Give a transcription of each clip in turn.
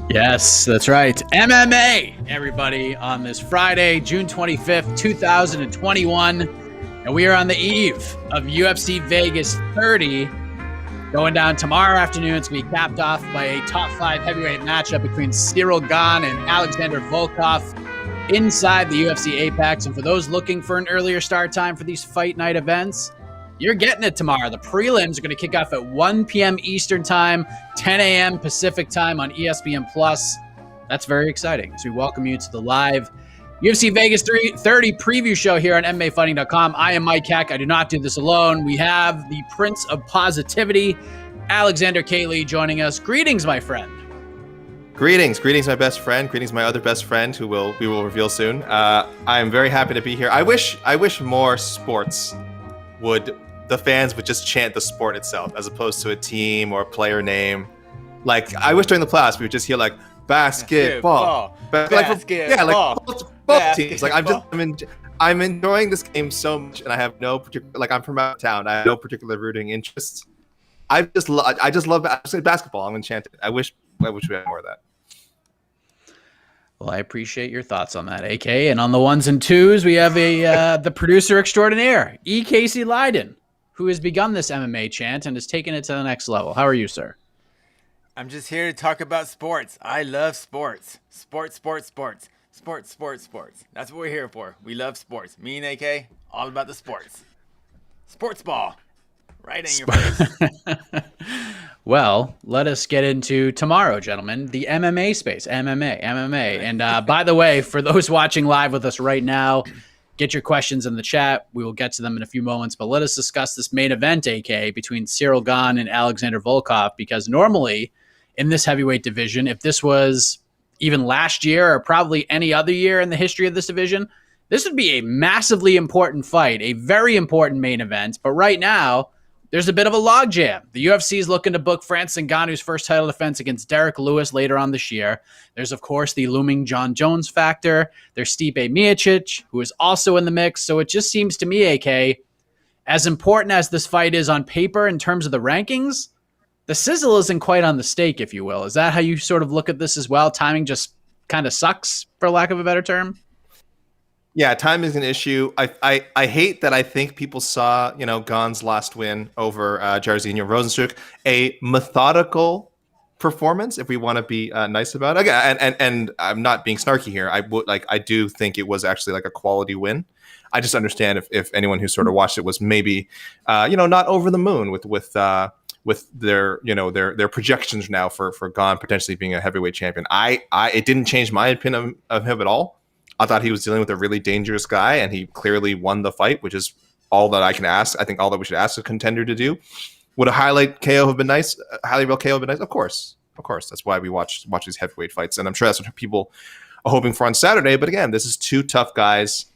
Yes, that's right. MMA, everybody, on this Friday, June 25th, 2021. And we are on the eve of UFC Vegas 30. Going down tomorrow afternoon. It's going to be capped off by a top 5 heavyweight matchup between Cyril Gane and Alexander Volkov inside the UFC Apex. And for those looking for an earlier start time for these fight night events, you're getting it tomorrow. The prelims are going to kick off at 1 p.m. Eastern Time, 10 a.m. Pacific Time on ESPN+. That's very exciting. So we welcome you to the live UFC Vegas 30 preview show here on MMAfighting.com. I am Mike Heck. I do not do this alone. We have the Prince of Positivity, Alexander K. joining us. Greetings, my friend. Greetings, my best friend. Greetings, my other best friend, who we will reveal soon. I am very happy to be here. I wish more sports the fans would just chant the sport itself as opposed to a team or a player name. Like, I wish during the playoffs we would just hear like basketball. Both teams. Like, I'm enjoying this game so much, and I have no particular, like, I'm from out of town. I have no particular rooting interests. I just love basketball. I'm enchanted. I wish we had more of that. Well, I appreciate your thoughts on that, AK. And on the ones and twos, we have the producer extraordinaire, E. Casey Leydon, who has begun this MMA chant and has taken it to the next level. How are you, sir? I'm just here to talk about sports. I love sports. Sports. That's what we're here for. We love sports. Me and AK, all about the sports. Sports ball. Right in your face. Well, let us get into tomorrow, gentlemen. The MMA space. MMA. And by the way, for those watching live with us right now, get your questions in the chat. We will get to them in a few moments. But let us discuss this main event, AK, between Cyril Gane and Alexander Volkov, because normally in this heavyweight division, if this was even last year or probably any other year in the history of this division, this would be a massively important fight, a very important main event. But right now, there's a bit of a logjam. The UFC is looking to book Francis Ngannou's first title defense against Derek Lewis later on this year. There's, of course, the looming John Jones factor. There's Stipe Miocic, who is also in the mix. So it just seems to me, AK, as important as this fight is on paper in terms of the rankings, the sizzle isn't quite on the steak, if you will. Is that how you sort of look at this as well? Timing just kind of sucks, for lack of a better term? Yeah, time is an issue. I hate that I think people saw, Gane's last win over Jairzinho Rozenstruik, a methodical performance, if we want to be nice about it. Again, and I'm not being snarky here. I do think it was actually like a quality win. I just understand if anyone who sort of watched it was maybe not over the moon with their their projections now for Gane potentially being a heavyweight champion. It didn't change my opinion of him at all. I thought he was dealing with a really dangerous guy, and he clearly won the fight, which is all that I can ask. I think all that we should ask a contender to do. Would a highlight KO have been nice? Highly rail KO have been nice? Of course. That's why we watch these heavyweight fights, and I'm sure that's what people are hoping for on Saturday. But again, this is two tough guys,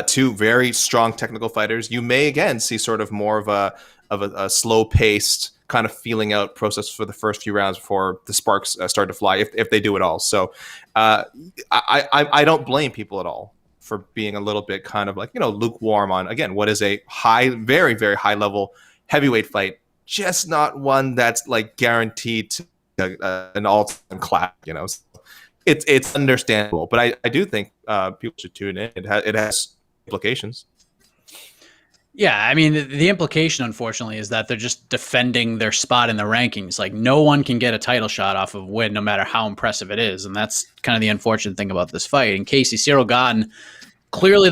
two very strong technical fighters. You may again see sort of more of a slow-paced kind of feeling out process for the first few rounds before the sparks start to fly, if they do it all. So I don't blame people at all for being a little bit kind of like, lukewarm on, again, what is a very, very high level heavyweight fight, just not one that's like guaranteed to an all-time class, So it's understandable, but I do think people should tune in. It has implications. Yeah, I mean, the implication, unfortunately, is that they're just defending their spot in the rankings. Like, no one can get a title shot off of a win, no matter how impressive it is. And that's kind of the unfortunate thing about this fight. And Casey, Cyril Gane, clearly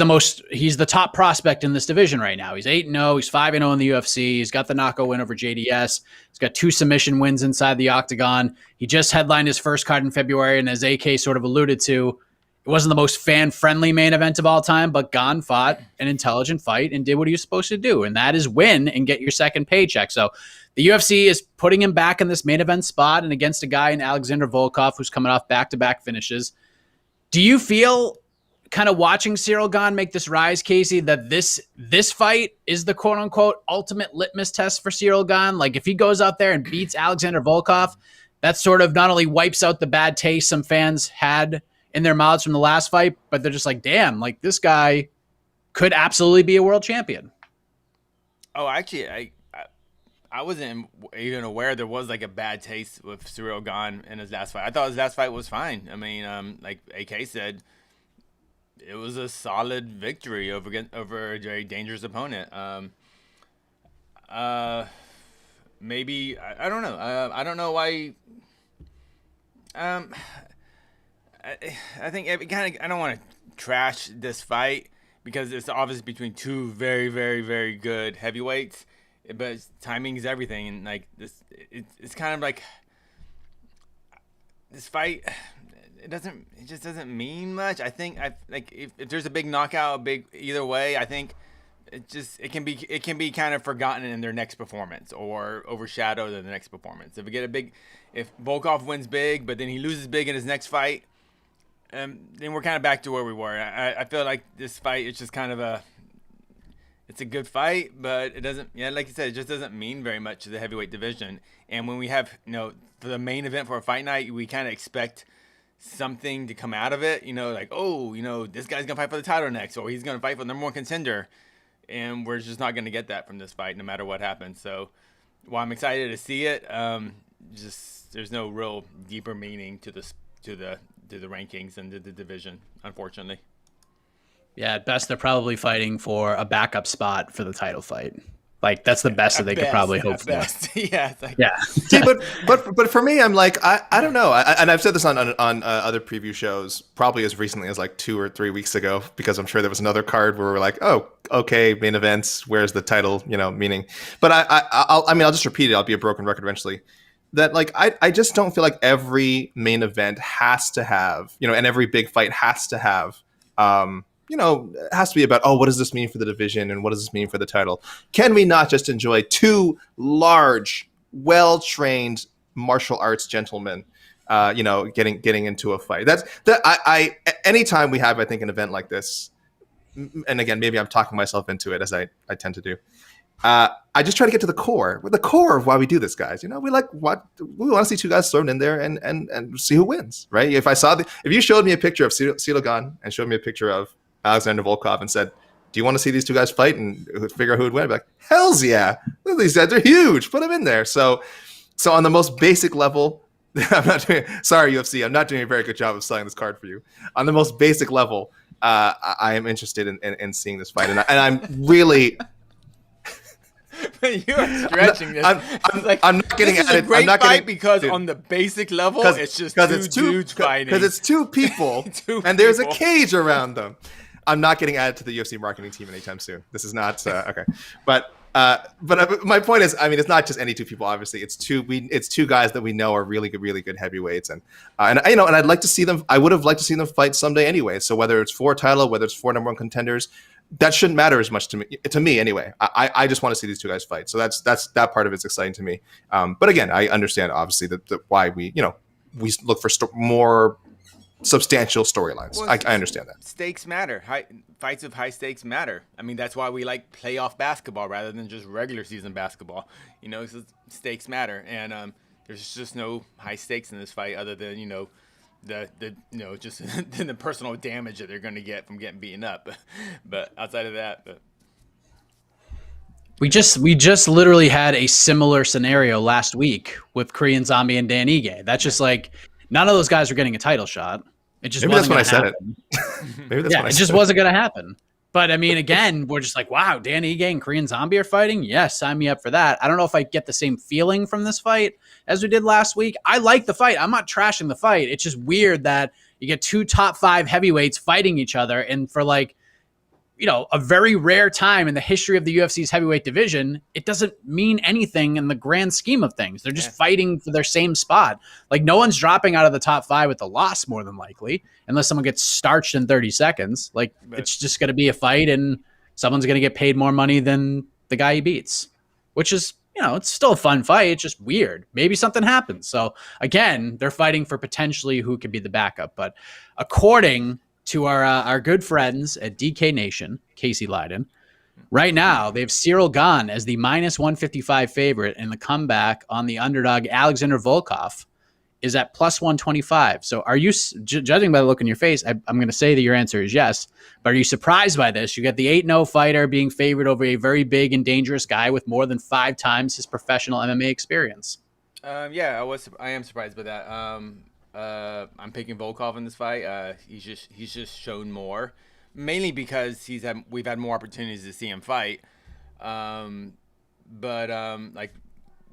he's the top prospect in this division right now. He's 8-0. He's 5-0 in the UFC. He's got the knockout win over JDS. He's got 2 submission wins inside the octagon. He just headlined his first card in February. And as AK sort of alluded to, it wasn't the most fan-friendly main event of all time, but Gane fought an intelligent fight and did what he was supposed to do, and that is win and get your second paycheck. So the UFC is putting him back in this main event spot and against a guy in Alexander Volkov who's coming off back-to-back finishes. Do you feel, kind of watching Cyril Gane make this rise, Casey, that this fight is the quote-unquote ultimate litmus test for Cyril Gane? Like, if he goes out there and beats Alexander Volkov, that sort of not only wipes out the bad taste some fans had in their mouths from the last fight, but they're just like, damn, like this guy could absolutely be a world champion. Oh, actually, I wasn't even aware there was like a bad taste with Ciryl Gane in his last fight. I thought his last fight was fine. I mean, like AK said, it was a solid victory over a very dangerous opponent. Maybe I don't know. I don't know why. I think it kind of. I don't want to trash this fight because it's obviously between two very, very, very good heavyweights. But timing is everything, and like this, it's kind of like this fight. It just doesn't mean much. I think if there's a big knockout, either way, I think it can be kind of forgotten in their next performance or overshadowed in the next performance. If Volkov wins big, but then he loses big in his next fight, then we're kind of back to where we were. I feel like this fight is just kind of it's a good fight, but it doesn't. Yeah, like you said, it just doesn't mean very much to the heavyweight division. And when we have for the main event for a fight night, we kind of expect something to come out of it. Like this guy's gonna fight for the title next, or he's gonna fight for the number one contender. And we're just not going to get that from this fight, no matter what happens. So, while I'm excited to see it, just there's no real deeper meaning to the rankings and to the division, unfortunately. Yeah, at best they're probably fighting for a backup spot for the title fight. Like that's the best that they could probably hope for. Yeah, yeah. See, but for me, I'm like I don't know, and I've said this on other preview shows, probably as recently as like 2 or 3 weeks ago, because I'm sure there was another card where we're like, oh, okay, main events, where's the title, meaning. But I'll just repeat it. I'll be a broken record eventually. That like I just don't feel like every main event has to have and every big fight has to have it has to be about, what does this mean for the division and what does this mean for the title? Can we not just enjoy two large, well-trained martial arts gentlemen, getting into a fight? Anytime we have, I think, an event like this, and again, maybe I'm talking myself into it as I tend to do. I just try to get to the core of why we do this, guys. We want to see two guys thrown in there and see who wins, right? If you showed me a picture of Ciryl Gane and showed me a picture of Alexander Volkov and said, do you want to see these two guys fight and figure out who would win? I'd be like, hells yeah. These guys are huge. Put them in there. So on the most basic level, sorry, UFC, I'm not doing a very good job of selling this card for you. On the most basic level, I am interested in seeing this fight. And I'm really... You are stretching this. I'm not getting at it. I'm not getting because on the basic level, it's just two dudes fighting. Because it's two people, and there's a cage around them. I'm not getting added to the UFC marketing team anytime soon. This is not okay. But my point is, I mean, it's not just any two people. Obviously, it's two guys that we know are really good heavyweights, and I'd like to see them. I would have liked to see them fight someday anyway. So whether it's for a title, whether it's for number one contenders, that shouldn't matter as much to me anyway. I just want to see these two guys fight. So that's that part of it's exciting to me. But again, I understand obviously that why we look for more substantial storylines. Well, I understand that. Stakes matter. Fights of high stakes matter. I mean, that's why we like playoff basketball rather than just regular season basketball. Stakes matter, and there's just no high stakes in this fight other than just the personal damage that they're going to get from getting beaten up. But outside of that, we just literally had a similar scenario last week with Korean Zombie and Dan Ige. That's just like none of those guys are getting a title shot. It just maybe that's when I said it. Maybe that's it just wasn't going to happen. But I mean, again, we're just like, wow, Dan Ige and Korean Zombie are fighting. Yes, sign me up for that. I don't know if I get the same feeling from this fight as we did last week. I like the fight. I'm not trashing the fight. It's just weird that you get two top 5 heavyweights fighting each other, and for a very rare time in the history of the UFC's heavyweight division, it doesn't mean anything in the grand scheme of things. They're just fighting for their same spot. Like, no one's dropping out of the top 5 with a loss, more than likely, unless someone gets starched in 30 seconds. It's just going to be a fight, and someone's going to get paid more money than the guy he beats, which is, it's still a fun fight. It's just weird. Maybe something happens. So again, they're fighting for potentially who could be the backup. But according to our good friends at DK Nation, Casey Leydon, right now they have Ciryl Gane as the -155 favorite in the comeback on the underdog Alexander Volkov. is at plus 125. So are you, judging by the look in your face, I'm going to say that your answer is yes. But are you surprised by this? You got the 8-0 fighter being favored over a very big and dangerous guy with more than 5 times his professional MMA experience. Yeah, I am surprised by that. I'm picking Volkov in this fight. He's just shown more, mainly because we've had more opportunities to see him fight. Like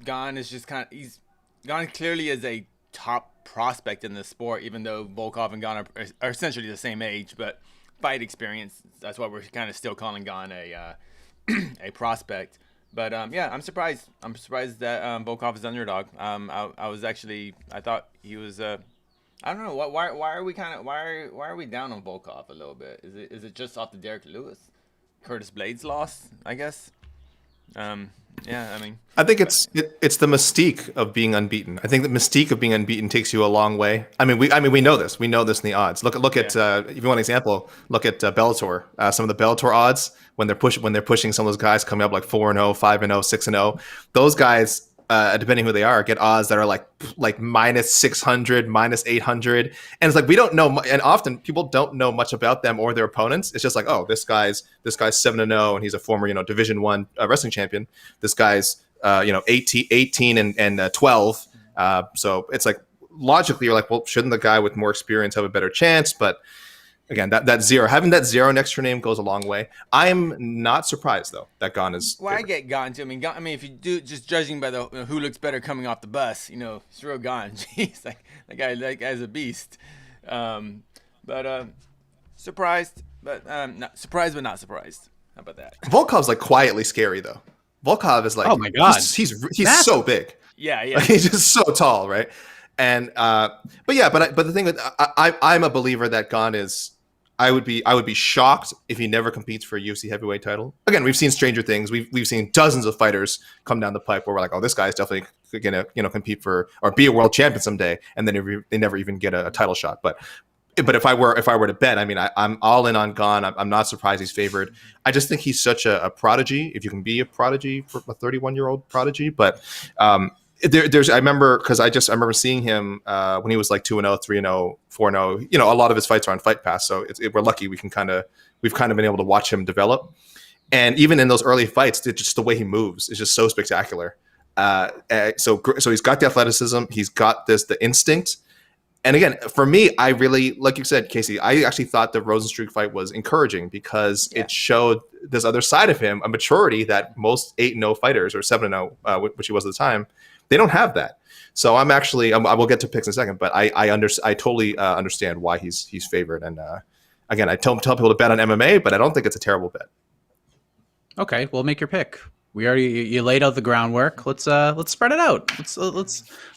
Gane is just Gane clearly is a top prospect in the sport, even though Volkov and Gane are essentially the same age, but fight experience. That's why we're kind of still calling Gane a prospect. But yeah, I'm surprised. I'm surprised that Volkov is underdog. I thought he was. I don't know. Why are we down on Volkov a little bit? Is it just off the Derek Lewis, Curtis Blades loss? I guess. Yeah, I mean, I think it's the mystique of being unbeaten. I think the mystique of being unbeaten takes you a long way. I mean, we know this. We know this in the odds. Look at if you want an example, look at Bellator. Some of the Bellator odds when they're pushing some of those guys coming up like 4-0, 5-0, 6-0. Those guys, depending who they are, get odds that are like minus 600, minus 800, and it's like we don't know. And often people don't know much about them or their opponents. It's just like, oh, this guy's 7-0 and he's a former Division I wrestling champion. This guy's 18 and 12. So it's like logically you're like, well, shouldn't the guy with more experience have a better chance? But again, that zero, having that zero next to your name goes a long way. I'm not surprised though that Gane is. Well, I get Gane too. I mean, if you do just judging by the who looks better coming off the bus, it's real Gane. Jeez, that guy's a beast. Surprised, but not surprised, but not surprised. How about that? Volkov's like quietly scary though. Volkov is like, oh my god, he's so big. Yeah. Like, he's just so tall, right? And but the thing with I'm a believer that Gane is. I would be shocked if he never competes for a UFC heavyweight title. Again, we've seen stranger things. We've seen dozens of fighters come down the pipe where we're like, oh, this guy's definitely gonna compete for or be a world champion someday, and then they never even get a title shot. But if I were to bet, I mean, I'm all in on Gane. I'm not surprised he's favored. I just think he's such a prodigy. If you can be a prodigy for a 31-year-old prodigy, but I remember seeing him when he was like 2-0, 3-0, 4-0. A lot of his fights are on Fight Pass, so we're lucky we've kind of been able to watch him develop. And even in those early fights, just the way he moves is just so spectacular. So he's got the athleticism, he's got the instinct. And again, for me, I really, like you said, Casey, I actually thought the Rosenstruck fight was encouraging because it showed this other side of him, a maturity that most 8-0 fighters or 7-0, which he was at the time, they don't have that. So I will get to picks in a second, but I totally understand why he's favored. And again, I tell people to bet on MMA, but I don't think it's a terrible bet. Okay, well, make your pick. You laid out the groundwork. Let's spread it out.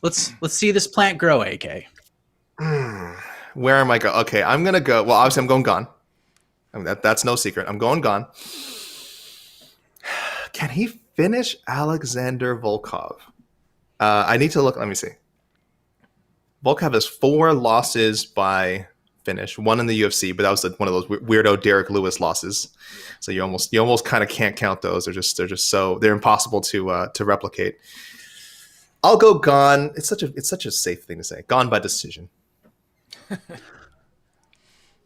Let's see this plant grow, AK. Where am I going? Okay, I'm gonna go. Well, obviously, I'm going Gane. I mean, that's no secret. I'm going Gane. Can he finish Alexander Volkov? I need to look. Let me see. Volkov has 4 losses by finish. 1 in the UFC, but that was one of those weirdo Derek Lewis losses. So you almost kind of can't count those. They're just so they're impossible to replicate. I'll go Gane. It's such a safe thing to say. Gane by decision.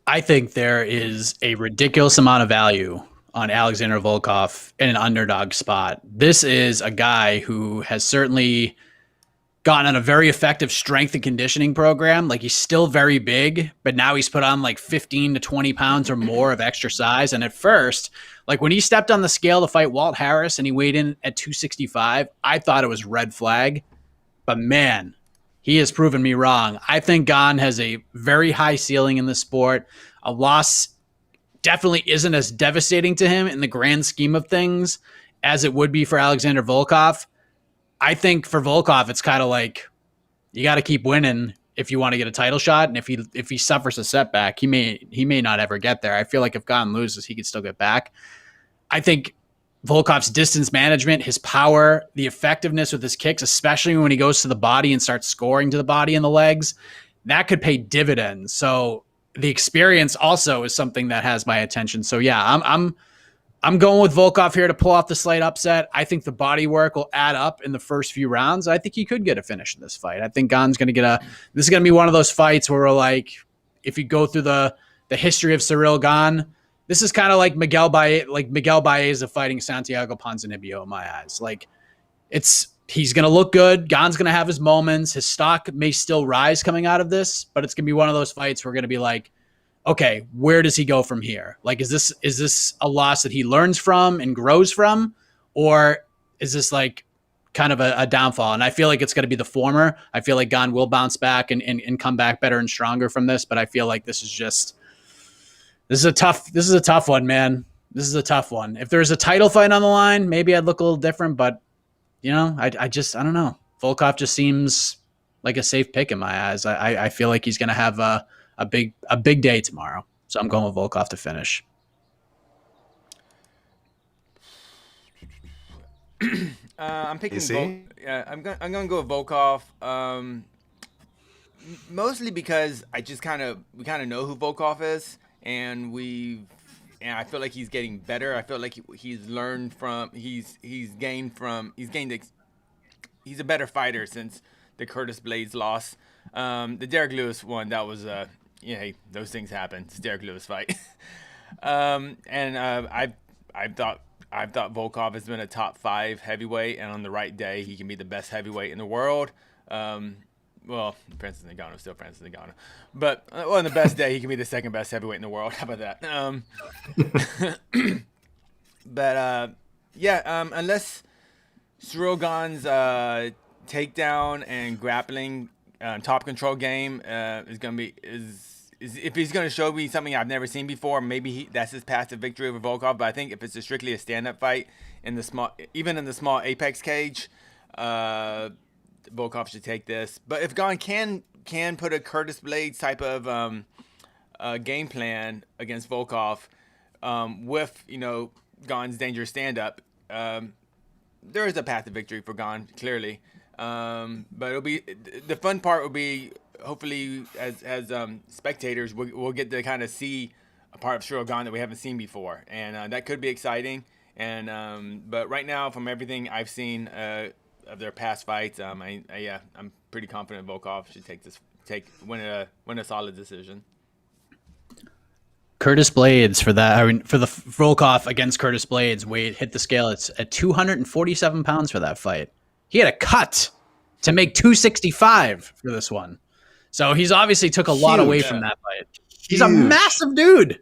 I think there is a ridiculous amount of value on Alexander Volkov in an underdog spot. This is a guy who has certainly gotten on a very effective strength and conditioning program. Like, he's still very big, but now he's put on like 15 to 20 pounds or more of extra size. And at first, like when he stepped on the scale to fight Walt Harris and he weighed in at 265, I thought it was red flag. But man, he has proven me wrong. I think Gane has a very high ceiling in the sport. A loss definitely isn't as devastating to him in the grand scheme of things as it would be for Alexander Volkov. I think for Volkov, it's kind of like you got to keep winning if you want to get a title shot. And if he suffers a setback, he may not ever get there. I feel like if Gane loses, he could still get back. I think Volkov's distance management, his power, the effectiveness with his kicks, especially when he goes to the body and starts scoring to the body and the legs, that could pay dividends. So the experience also is something that has my attention. So yeah, I'm going with Volkov here to pull off the slight upset. I think the body work will add up in the first few rounds. I think he could get a finish in this fight. I think Gane's going to get this is going to be one of those fights where we're like, if you go through the history of Ciryl Gane, this is kind of like Miguel Baeza fighting Santiago Ponzinibbio in my eyes. Like, he's going to look good. Gane's going to have his moments. His stock may still rise coming out of this, but it's going to be one of those fights where we're going to be like, okay, where does he go from here? Like, is this a loss that he learns from and grows from, or is this like kind of a downfall? And I feel like it's going to be the former. I feel like Gane will bounce back and come back better and stronger from this, but I feel like this is a tough one, man. This is a tough one. If there's a title fight on the line, maybe I'd look a little different, but I don't know. Volkov just seems like a safe pick in my eyes. I feel like he's going to have a big day tomorrow. So I'm going with Volkov to finish. I'm picking. AC? I'm gonna go with Volkov. Mostly because we kind of know who Volkov is, and I feel like he's getting better. I feel like he's learned from. He's a better fighter since the Curtis Blades loss. The Derek Lewis one, that was hey, those things happen. It's a Derek Lewis fight. I've thought Volkov has been a top 5 heavyweight, and on the right day, he can be the best heavyweight in the world. Well, Francis Ngannou is still Francis Ngannou, but on the best day, he can be the second best heavyweight in the world. How about that? Unless Ciryl Gane's takedown and grappling top control game if he's going to show me something I've never seen before, maybe that's his path to victory over Volkov. But I think if it's strictly a stand-up fight even in the small apex cage, Volkov should take this. But if Gane can put a Curtis Blades type of game plan against Volkov, with Gane's dangerous stand-up, there is a path to victory for Gane, clearly. But it'll be the fun part will be, hopefully as spectators we'll get to kind of see a part of Ciryl Gane that we haven't seen before, and that could be exciting. And but right now, from everything I've seen of their past fights, I'm pretty confident Volkov should win a solid decision. Curtis Blades for that. I mean, for the Volkov against Curtis Blades, weight hit the scale. It's at 247 pounds for that fight. He had a cut to make 265 for this one. So he's obviously took a lot away from that fight. He's a massive dude.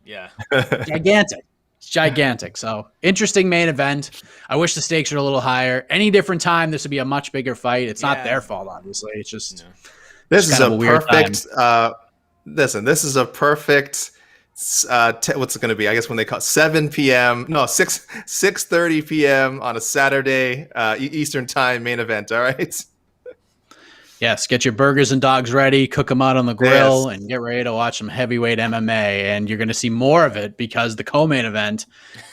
Yeah. Gigantic. It's gigantic. So interesting main event. I wish the stakes were a little higher. Any different time, this would be a much bigger fight. It's not their fault, obviously. It's just this is a perfect. Listen, this is a perfect. What's it going to be? I guess when they call 7 p.m. No, 6:30 p.m. on a Saturday Eastern time main event. All right. Yes, get your burgers and dogs ready, cook them out on the grill, and get ready to watch some heavyweight MMA. And you're going to see more of it because the co-main event,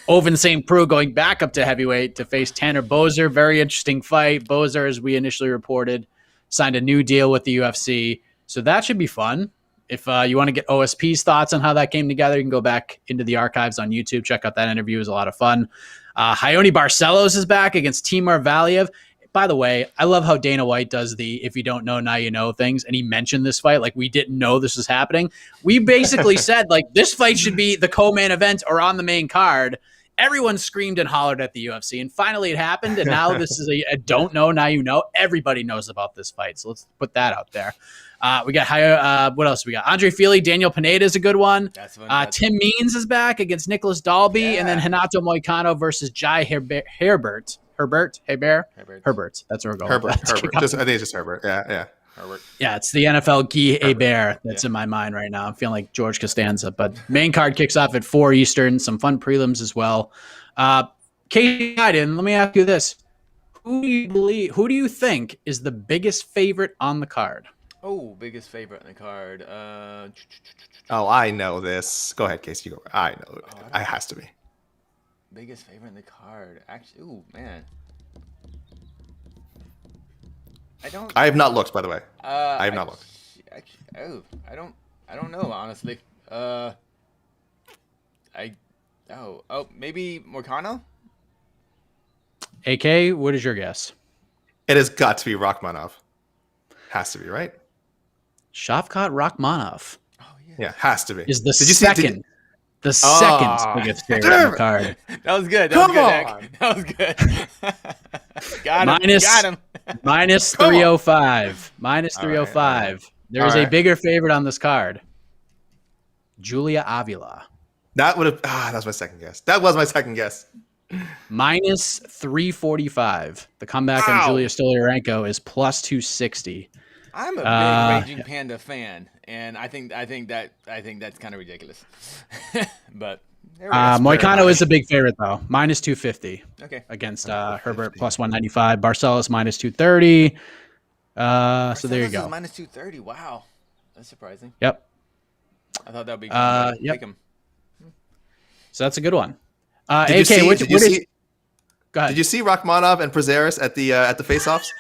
Ovince St. Preux going back up to heavyweight to face Tanner Boser. Very interesting fight. Boser, as we initially reported, signed a new deal with the UFC. So that should be fun. If you want to get OSP's thoughts on how that came together, you can go back into the archives on YouTube. Check out that interview. It was a lot of fun. Ione Barcelos is back against Timur Valiev. By the way, I love how Dana White does the if you don't know, now you know things. And he mentioned this fight like we didn't know this was happening. We basically said like this fight should be the co-main event or on the main card. Everyone screamed and hollered at the UFC. And finally it happened. And now this is a don't know, now you know. Everybody knows about this fight. So let's put that out there. We got what else we got? Andre Fili, Daniel Pineda is a good one. Tim Means is back against Nicholas Dalby, and then Renato Moicano versus Jai Herbert. Herbert. That's where we're going. Herbert. I think it's just Herbert. Yeah. Herbert. Yeah, it's the NFL Guy Hebert that's in my mind right now. I'm feeling like George Costanza. But main card kicks off at 4 Eastern. Some fun prelims as well. Casey Leydon, let me ask you this: who do you think is the biggest favorite on the card? Oh, biggest favorite on the card. I know this. Go ahead, Casey. You go. I know it. It has to be. Biggest favorite in the card. Actually, ooh, man. I have not looked, by the way. I have not looked. I don't know, honestly. I Oh, maybe Moicano? AK, what is your guess? It has got to be Rachmanov. Has to be, right? Shavkat Rakhmonov Oh, yeah. Yeah, has to be. is the Did you see? the second Ah, biggest favorite on the damn it. card. That was good. That Come was good, on. Nick. That was good. Got him. Minus- Got him. Minus Come on. 305. Minus All right, all 305. right. There is All a right. bigger favorite on this card. Julia Avila. That would have. That was my second guess. That was my second guess. Minus 345. The comeback on Wow. Julia Stoliarenko is plus 260. I'm a big Raging Panda fan, and I think that's kind of ridiculous. But there we go. Moicano is a big favorite though. Minus 250 Okay. against Herbert plus 195. Barcelos minus 230. So there you Marcellus go. is minus 230. Wow, that's surprising. Yep. I thought that would be. Yep. Pick him. So that's a good one. Did you AK, see? what Did you is? see? Go ahead. Did you see Rachmanov and Prazeres at the face-offs?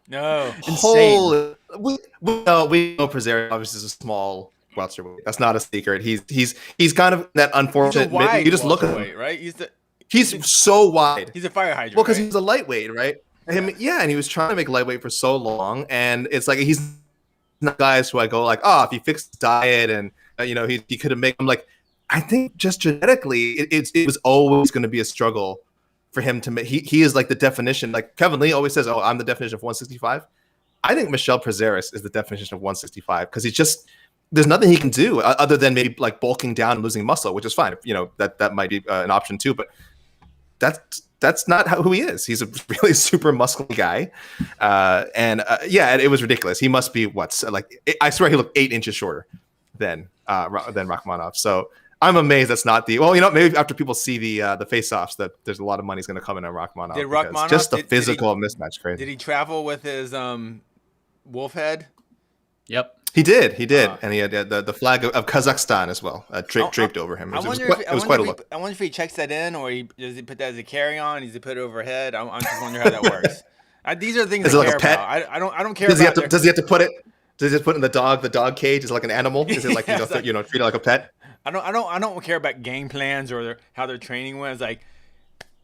No. Insane. We know Prazeres obviously is a small welterweight. That's not a secret. He's kind of that He's a unfortunate. wide You just look at him. welterweight, right? He's so wide. He's a fire hydrant. Well, because right? he was a lightweight, right? And he was trying to make lightweight for so long, and it's like he's not guys who I go like, oh, if he fixed his diet and he could have made. I'm like, I think just genetically, it was always going to be a struggle for him to make. He is like the definition. Like Kevin Lee always says, oh, I'm the definition of 165. I think Michel Prazeres is the definition of 165 because there's nothing he can do other than maybe like bulking down and losing muscle, which is fine. That might be an option too, but that's not who he is. He's a really super muscular guy, and it was ridiculous. He must be I swear he looked 8 inches shorter than Rachmanov. So I'm amazed that's not maybe after people see the face-offs that there's a lot of money's going to come in on Rachmanov. Did Rachmanov just the physical mismatch crazy? Did he travel with his wolf head? Yep. He did, and he had the flag of Kazakhstan as well draped over him. It was quite a look. I wonder if he checks that in, or does he put that as a carry-on? Does he put it overhead? I'm just wondering how that works. These are the things Is it I like care a pet? about. I don't care Does about. he have to put it? Does he just put it in the dog cage? Is it like an animal? Is it like treat it like a pet? I don't care about game plans or how their training went. It's like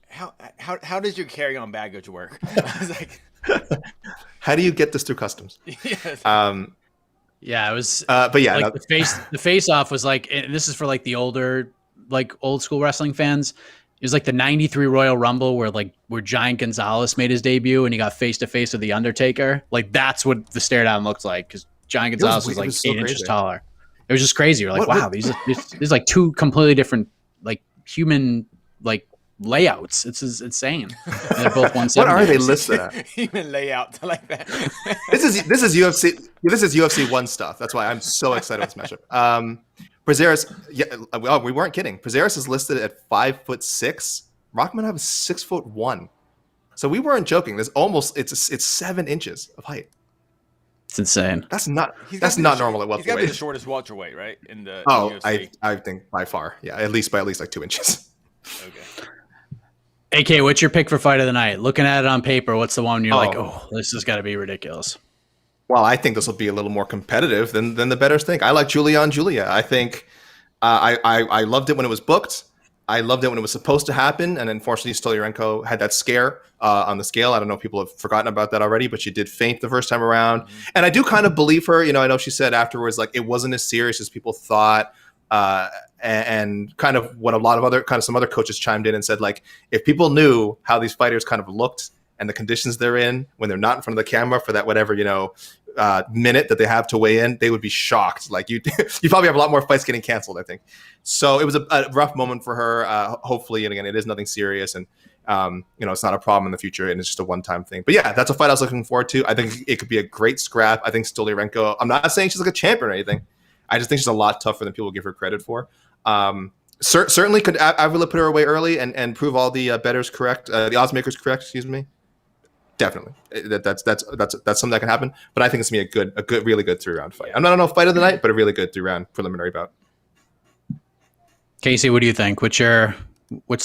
how does your carry-on baggage work? I was like, how do you get this through customs? yes. Yeah, it was. But yeah, like the face off was like, and this is for like the older, like old school wrestling fans. It was like the '93 Royal Rumble where Giant Gonzalez made his debut and he got face to face with the Undertaker. Like that's what the stare down looked like because Giant Gonzalez was like 8 inches taller. It was just crazy. You're like, wow, these are like two completely different like human like layouts. It's insane. And they're both 170. What are they listed at? Even layouts I like that. This is UFC. This is UFC 1 stuff. That's why I'm so excited with this matchup. Prazeres, we weren't kidding. Prazeres is listed at 5'6". Rachmanov is 6'1". So we weren't joking. It's 7 inches of height. It's insane. That's not normal at He's got to be welterweight. the shortest welterweight, right? In the UFC. I I think by far, yeah, at least like 2 inches. Okay. AK, what's your pick for fight of the night? Looking at it on paper, what's the one you're like, Oh. oh, this has got to be ridiculous? Well, I think this will be a little more competitive than the bettors think. I like Julia. I think I loved it when it was booked. I loved it when it was supposed to happen, and unfortunately, Stoliarenko had that scare on the scale. I don't know if people have forgotten about that already, but she did faint the first time around. Mm-hmm. And I do kind of believe her. I know she said afterwards, like, it wasn't as serious as people thought. And kind of what some other coaches chimed in and said, like, if people knew how these fighters kind of looked and the conditions they're in when they're not in front of the camera for that whatever minute that they have to weigh in, they would be shocked. Like you probably have a lot more fights getting canceled, I think. So it was a rough moment for her. Hopefully, and again, it is nothing serious, and it's not a problem in the future, and it's just a one-time thing. But yeah, that's a fight I was looking forward to. I think it could be a great scrap. I think Stoliarenko. I'm not saying she's like a champion or anything. I just think she's a lot tougher than people give her credit for. Certainly could Avila put her away early and prove all the bettors correct, the odds makers correct. Excuse me. Definitely, that's something that can happen. But I think it's gonna be a really good 3-round fight. I'm not a fight of the night, but a really good 3-round preliminary bout. Casey, what do you think? What's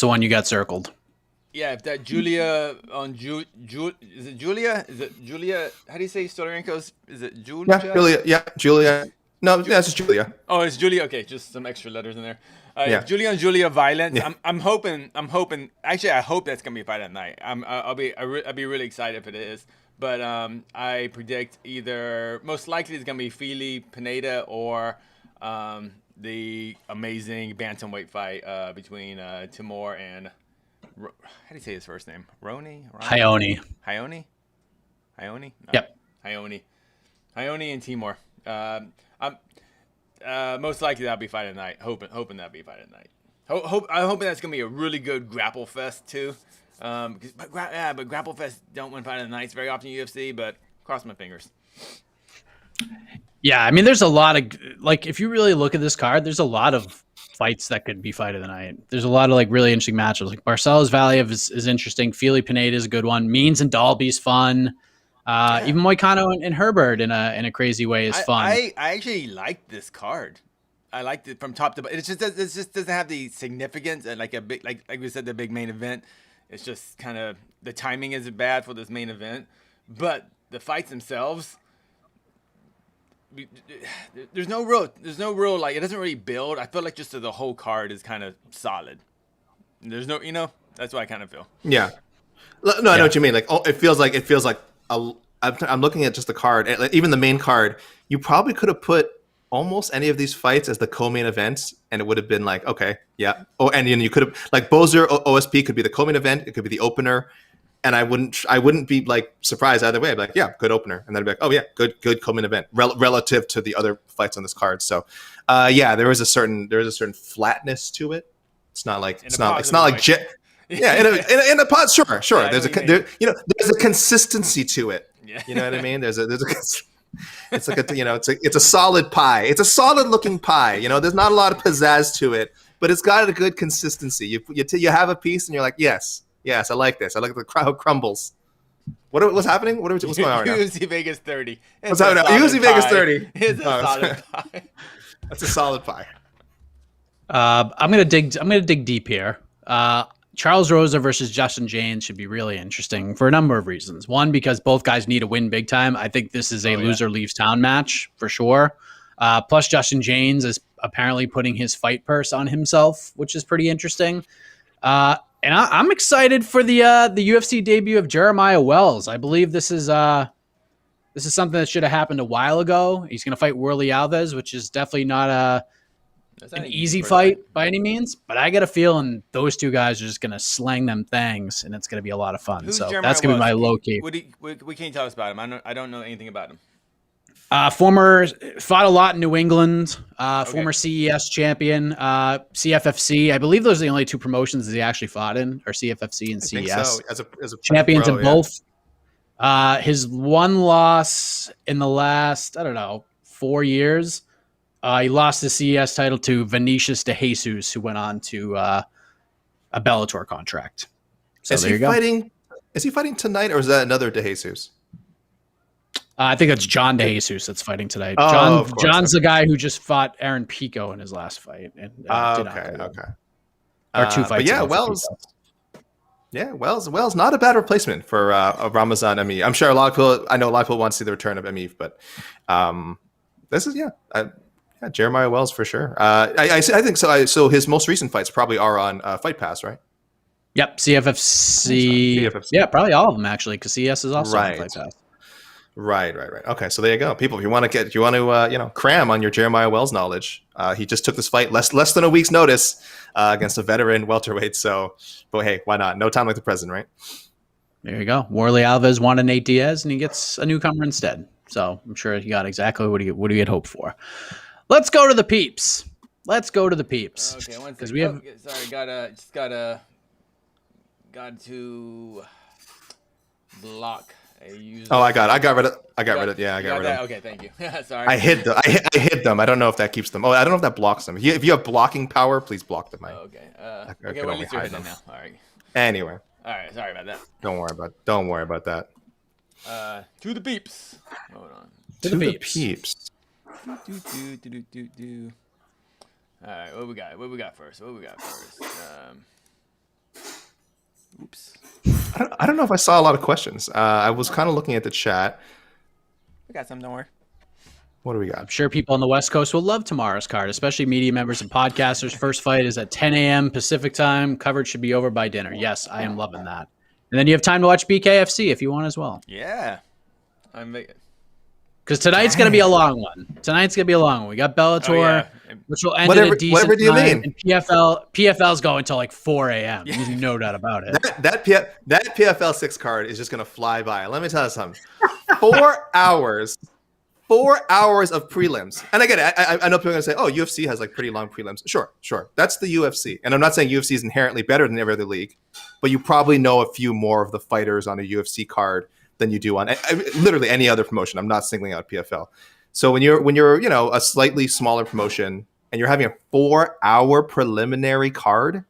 the one you got circled? Yeah, if that Julia on is it Julia? Is it Julia? How do you say Stoliarenko's? Is it Julia? Yeah, Julia. No, that's just Julia. Oh, it's Julia. Okay, just some extra letters in there. Yeah. Julia and Julia violence. Yeah. I'm hoping. Actually, I hope that's gonna be a fight at night. I'll be really excited if it is. But I predict either most likely it's gonna be Fili Pineda or the amazing bantamweight fight between Timur and how do you say his first name? Ione. Ione? No. Yep. Ione and Timur. I'm most likely that'll be fight at night. Hoping that'll be fight at night. I'm hoping that's gonna be a really good grapple fest too. But grapple fest don't win fight of the nights very often in UFC. But cross my fingers. Yeah, I mean, there's a lot of like, if you really look at this card, there's a lot of fights that could be fight of the night. There's a lot of like really interesting matchups. Like Barcelos Valiev is interesting. Fili Pineda is a good one. Means and Dalby's fun. Even Moicano and Herbert in a crazy way is fun. I actually like this card. I liked it from top to bottom. It just doesn't have the significance and like a big like we said, the big main event. It's just kind of the timing is bad for this main event, but the fights themselves, there's no real like, it doesn't really build. I feel like just the whole card is kind of solid. There's no, that's what I kind of feel. Yeah. No, I know what you mean. Like, it feels like I'm looking at just the card, even the main card. You probably could have put almost any of these fights as the co-main events, and it would have been like, okay, yeah. Oh, and you could have like Bozer OSP could be the co-main event. It could be the opener, and I wouldn't be like surprised either way. I'd be like, yeah, good opener, and then I'd be like, oh yeah, good co-main event relative to the other fights on this card. So, yeah, there is a certain flatness to it. It's not like yeah, in a pot, sure. Yeah, there's there's a consistency to it. Yeah. You know what I mean? It's like it's a solid pie. It's a solid looking pie. There's not a lot of pizzazz to it, but it's got a good consistency. You have a piece and you're like, yes, I like this. I like the crowd crumbles. What's happening? What's going on right now? UFC Vegas 30. What's happening now? UFC Vegas 30. It's a solid pie. That's a solid pie. I'm gonna dig deep here. Charles Rosa versus Justin James should be really interesting for a number of reasons. One, because both guys need to win big time. I think this is a loser leaves town match for sure. Plus, Justin James is apparently putting his fight purse on himself, which is pretty interesting. And I'm excited for the UFC debut of Jeremiah Wells. I believe this is something that should have happened a while ago. He's going to fight Worley Alves, which is definitely not an easy fight by any means, but I get a feeling those two guys are just going to slang them things, and it's going to be a lot of fun. Who's so Jeremiah that's going to be my Wells? low key. What can you tell us about him? I don't know anything about him. Fought a lot in New England. Former CES champion, CFFC. I believe those are the only two promotions that he actually fought in, or CFFC and CES. So. As a champions pro, in both. His one loss in the last 4 years. He lost the CES title to Vinicius de Jesus, who went on to a Bellator contract. So is he fighting tonight, or is that another de Jesus? I think that's John de Jesus that's fighting tonight. Oh, John's the guy who just fought Aaron Pico in his last fight. And okay. Or two fights. But yeah, Wells. Yeah, Wells, not a bad replacement for Ramazan Amif. I'm sure I know a lot of people want to see the return of Amif, but this is Jeremiah Wells for sure. I think so. So his most recent fights probably are on Fight Pass, right? Yep, CFFC. Yeah, probably all of them actually, because CS is also on Fight Pass. Right. Okay, so there you go, people. If you want to cram on your Jeremiah Wells knowledge, he just took this fight less than a week's notice against a veteran welterweight. So, but hey, why not? No time like the present, right? There you go. Worley Alves won Nate Diaz, and he gets a newcomer instead. So I'm sure he got exactly what he had hoped for. Let's go to the peeps. Okay, one because second. we have. Sorry, got to block a user. Oh, I got rid of. Yeah, I got rid of them. Okay, thank you. Sorry. I hid them. I don't know if that keeps them. Oh, I don't know if that blocks them. If you have blocking power, please block them. Okay. Okay. Well, at least you're hidden now. All right. Anyway. All right. Sorry about that. Don't worry about that. To the peeps. Hold on. To the peeps. Do. All right. What we got first? Oops. I don't know if I saw a lot of questions. I was kind of looking at the chat. We got some. Don't worry. What do we I'm got? sure people on the West Coast will love tomorrow's card, especially media members and podcasters. First fight is at 10 a.m. Pacific time. Coverage should be over by dinner. Yes, I am loving that. And then you have time to watch BKFC if you want as well. Yeah. Because tonight's going to be a long one. We got Bellator, which will end at a decent whatever do you time. mean? And PFL's going until like 4 a.m. There's no doubt about it. That PFL 6 card is just going to fly by. Let me tell you something. 4 hours. 4 hours of prelims. And again, I know people are going to say, oh, UFC has like pretty long prelims. Sure. That's the UFC. And I'm not saying UFC is inherently better than every other league, but you probably know a few more of the fighters on a UFC card than you do on literally any other promotion. I'm not singling out PFL. So when you're a slightly smaller promotion and you're having a 4-hour preliminary card,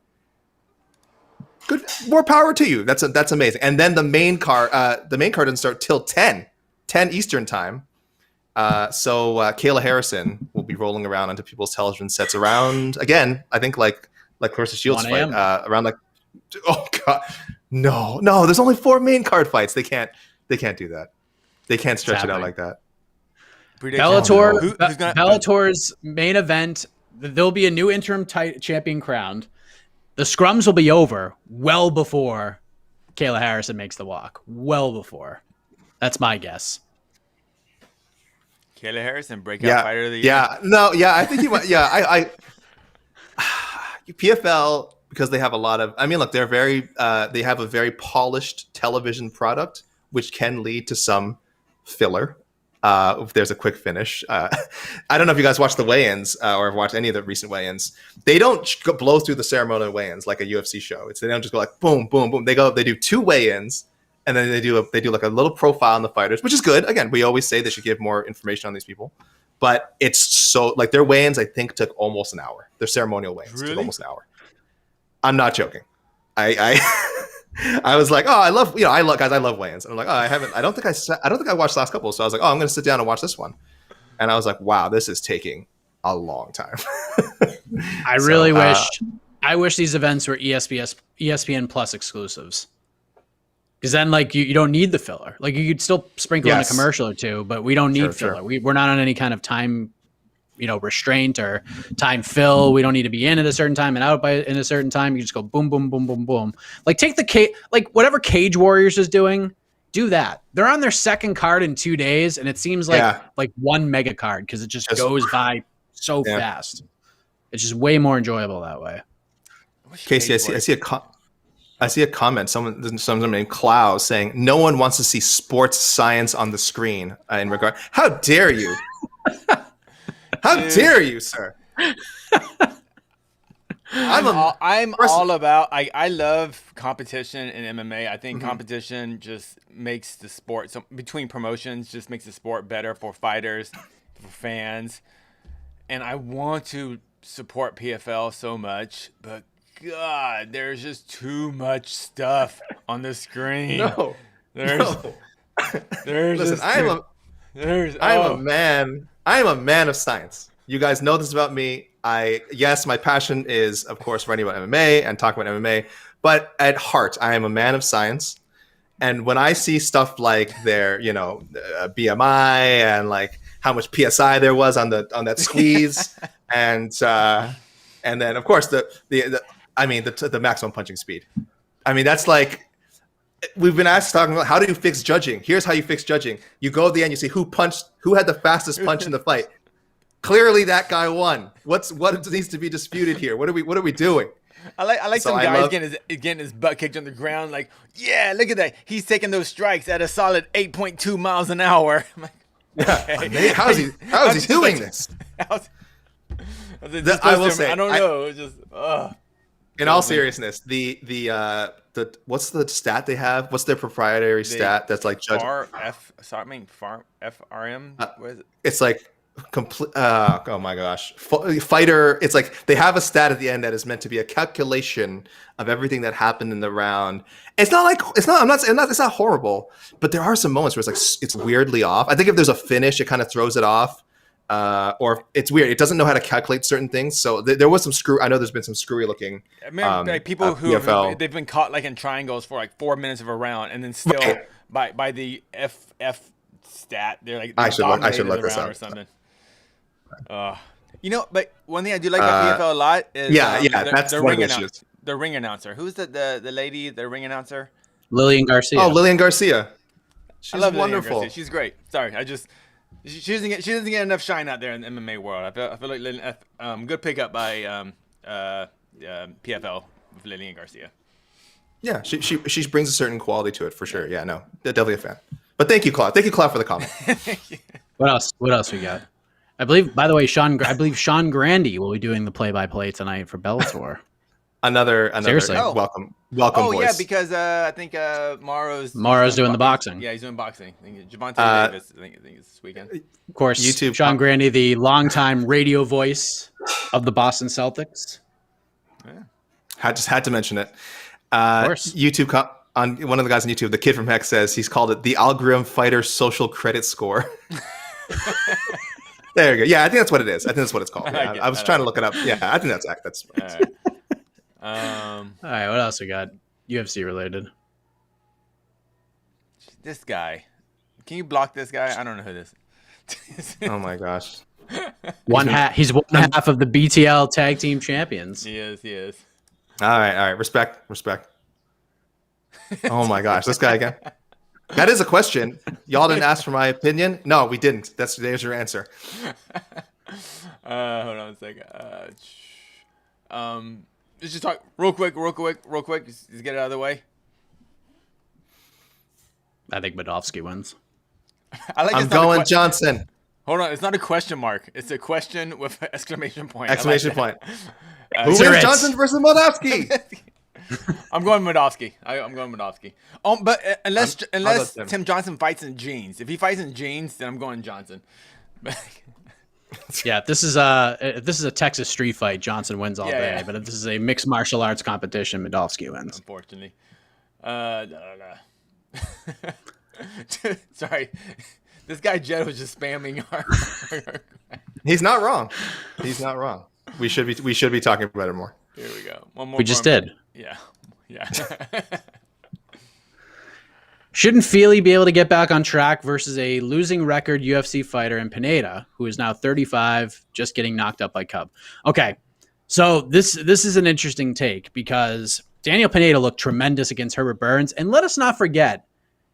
good, more power to you. That's amazing. And then the main card doesn't start till 10 Eastern time. So Kayla Harrison will be rolling around onto people's television sets around again. I think like Clarissa Shields fight around like, oh god, no. There's only 4 main card fights. They can't do that. They can't stretch it out like that. Bellator's main event. There'll be a new interim champion crowned. The scrums will be over well before Kayla Harrison makes the walk. Well before. That's my guess. Kayla Harrison, breakout fighter of the year. I think he might. Yeah, PFL, because they have a lot of. I mean, look, they have a very polished television product, which can lead to some filler if there's a quick finish. I don't know if you guys watch the weigh-ins or have watched any of the recent weigh-ins. They don't blow through the ceremonial weigh-ins like a UFC show. They don't just go like boom, boom, boom. They do 2 weigh-ins. And then they do like a little profile on the fighters, which is good. Again, we always say they should give more information on these people, but it's so like their weigh-ins I think took almost an hour. Their ceremonial weigh-ins took almost an hour. I'm not joking. I was like, oh, I love weigh-ins. And I'm like, oh, I don't think I watched the last couple. So I was like, oh, I'm going to sit down and watch this one. And I was like, wow, this is taking a long time. I wish these events were ESPN Plus exclusives. Because then, like, you don't need the filler. Like, you could still sprinkle in a commercial or two, but we don't need filler. Sure. We're not on any kind of time, restraint or time fill. We don't need to be in at a certain time and out in a certain time. You just go boom, boom, boom, boom, boom. Like, take whatever Cage Warriors is doing, do that. They're on their second card in 2 days, and it seems like one mega card because it just goes by so fast. It's just way more enjoyable that way. Casey, I see a comment. Someone named Klaus saying, "No one wants to see sports science on the screen." In regard, how dare you? How dare you, sir? I'm all about. I love competition in MMA. I think competition just makes the sport. So between promotions, just makes the sport better for fighters, for fans, and I want to support PFL so much, but. God, there's just too much stuff on the screen. Listen, I'm a man of science. You guys know this about me. My passion is, of course, writing about MMA and talking about MMA. But at heart, I am a man of science. And when I see stuff like their, BMI and like how much PSI there was on that squeeze, and then of course the maximum punching speed. I mean, that's like, we've been talking about how do you fix judging? Here's how you fix judging. You go at the end, you see who had the fastest punch in the fight. Clearly that guy won. What needs to be disputed here? What are we doing? I like some guys getting his butt kicked on the ground. Like, yeah, look at that. He's taking those strikes at a solid 8.2 miles an hour. I'm like, okay. How is he doing this? I will say, I don't know. It's just, in all seriousness, the what's the stat they have? What's their proprietary stat that's like judging? FRM. What is it? It's like complete. Oh my gosh, fighter. It's like they have a stat at the end that is meant to be a calculation of everything that happened in the round. It's not. It's not horrible, but there are some moments where it's weirdly off. I think if there's a finish, it kind of throws it off. Or it's weird. It doesn't know how to calculate certain things. So there was some screw. I know there's been some screwy looking. I mean, like people who they've been caught like in triangles for like 4 minutes of a round, and then still by the FF stat, they're like I should look this up or something. You know, but one thing I do like about PFL a lot is that's the one of ring the issues. the ring announcer. Who's the lady, the ring announcer? Lillian Garcia. Oh, Lillian Garcia. I She's love Lillian wonderful. Garcia. She's great. Sorry, she doesn't get enough shine out there in the MMA world. I feel like good pickup by PFL with Lillian Garcia. Yeah, she brings a certain quality to it for sure. Yeah, no, definitely a fan. But thank you, Claude. Thank you, Claude, for the comment. What else? What else we got? I believe, by the way, I believe Sean Grandy will be doing the play-by-play tonight for Bellator. another Seriously. welcome Oh voice. yeah, because I think Morrow's doing the boxing. Yeah, he's doing boxing. I think Javante Davis. I think it's this weekend. Of course, YouTube Sean Grandy, the longtime radio voice of the Boston Celtics. Yeah. Had to mention it. Of course. YouTube on one of the guys on YouTube, the kid from Hex says he's called it the algorithm fighter social credit score. There you go. Yeah, I think that's what it is. I think that's what it's called. Yeah, I was trying to look it up. Yeah, I think that's right. All right, what else we got? UFC related. This guy. Can you block this guy? I don't know who this is. Oh my gosh. He's one half of the BTL tag team champions. He is. All right. Respect. Oh my gosh, this guy again. That is a question. Y'all didn't ask for my opinion. No, we didn't. There's your answer. Hold on a second. Let's just talk real quick. Just get it out of the way. I think Badovsky wins. I'm going Johnson. Hold on, it's not a question mark. It's a question with an exclamation point. Exclamation point. Who wins, Johnson versus Moldavsky? I'm going Moldavsky. I'm going Moldavsky. But unless Tim Johnson fights in jeans. If he fights in jeans, then I'm going Johnson. Yeah, if this is a Texas street fight, Johnson wins all day. Yeah. But if this is a mixed martial arts competition, Moldavsky wins. Unfortunately. Sorry. This guy Jed was just spamming our He's not wrong. We should be talking about it more. Here we go. One more. We just did. Yeah. Shouldn't Feely be able to get back on track versus a losing record UFC fighter in Pineda, who is now 35, just getting knocked up by Cub? Okay, so this is an interesting take because Daniel Pineda looked tremendous against Herbert Burns, and let us not forget,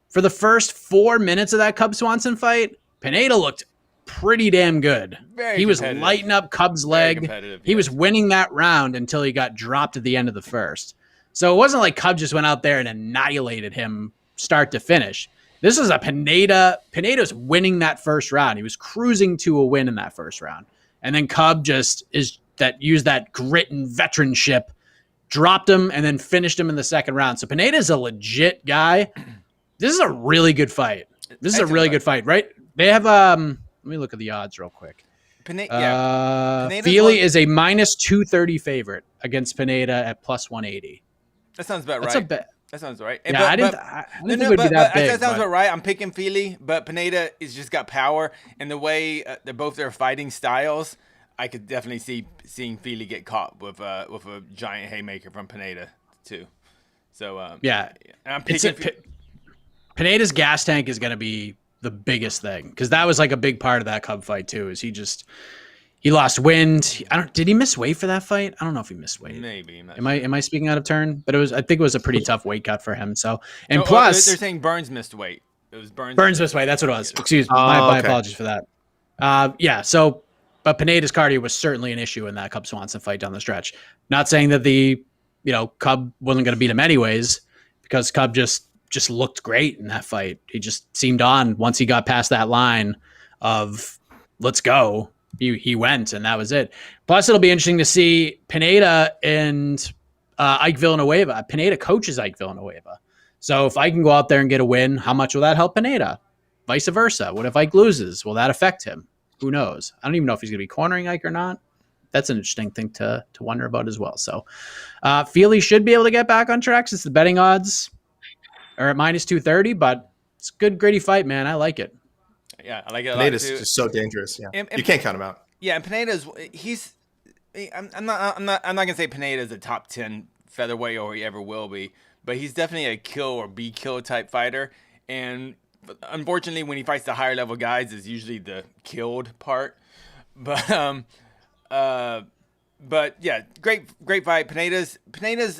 for the first 4 minutes of that Cub Swanson fight, Pineda looked pretty damn good. He was lighting up Cub's leg. He was winning that round until he got dropped at the end of the first. So it wasn't like Cub just went out there and annihilated him start to finish. This is a Pineda. Pineda's winning that first round. He was cruising to a win in that first round. And then Cub just used that grit and veteranship, dropped him, and then finished him in the second round. So Pineda's a legit guy. This is a really good fight. This is a really good fight, right? They have let me look at the odds real quick. Feely is a minus 230 favorite against Pineda at plus 180. That sounds about right. That sounds right. Yeah, I didn't think it would be that big. That sounds about right. I'm picking Feely, but Pineda is just got power, and the way they're both their fighting styles, I could definitely see seeing Feely get caught with a giant haymaker from Pineda too. So yeah, I'm picking. Pineda's gas tank is going to be the biggest thing because that was like a big part of that Cub fight too. Is he lost wind? Did he miss weight for that fight? I don't know if he missed weight. Maybe. Am I speaking out of turn? But I think it was a pretty tough weight cut for him. So plus they're saying Burns missed weight. It was Burns missed weight. That's what it was. Excuse me. My apologies for that. Yeah. So, but Pineda's cardio was certainly an issue in that Cub Swanson fight down the stretch. Not saying that Cub wasn't going to beat him anyways, because Cub just looked great in that fight. He just seemed on once he got past that line of let's go. He went, and that was it. Plus, it'll be interesting to see Pineda and Ike Villanueva. Pineda coaches Ike Villanueva. So if I can go out there and get a win, how much will that help Pineda? Vice versa. What if Ike loses? Will that affect him? Who knows? I don't even know if he's going to be cornering Ike or not. That's an interesting thing to wonder about as well. So Feely should be able to get back on track since the betting odds are at minus 230, but it's a good, gritty fight, man. I like it. Yeah, I like it a lot too. Pineda's just so dangerous. Yeah, and you can't count him out. Yeah, and Pineda's I'm not gonna say Pineda is a top 10 featherweight or he ever will be, but he's definitely a kill or be killed type fighter. And unfortunately, when he fights the higher level guys, is usually the killed part. but but yeah, great fight. Pineda's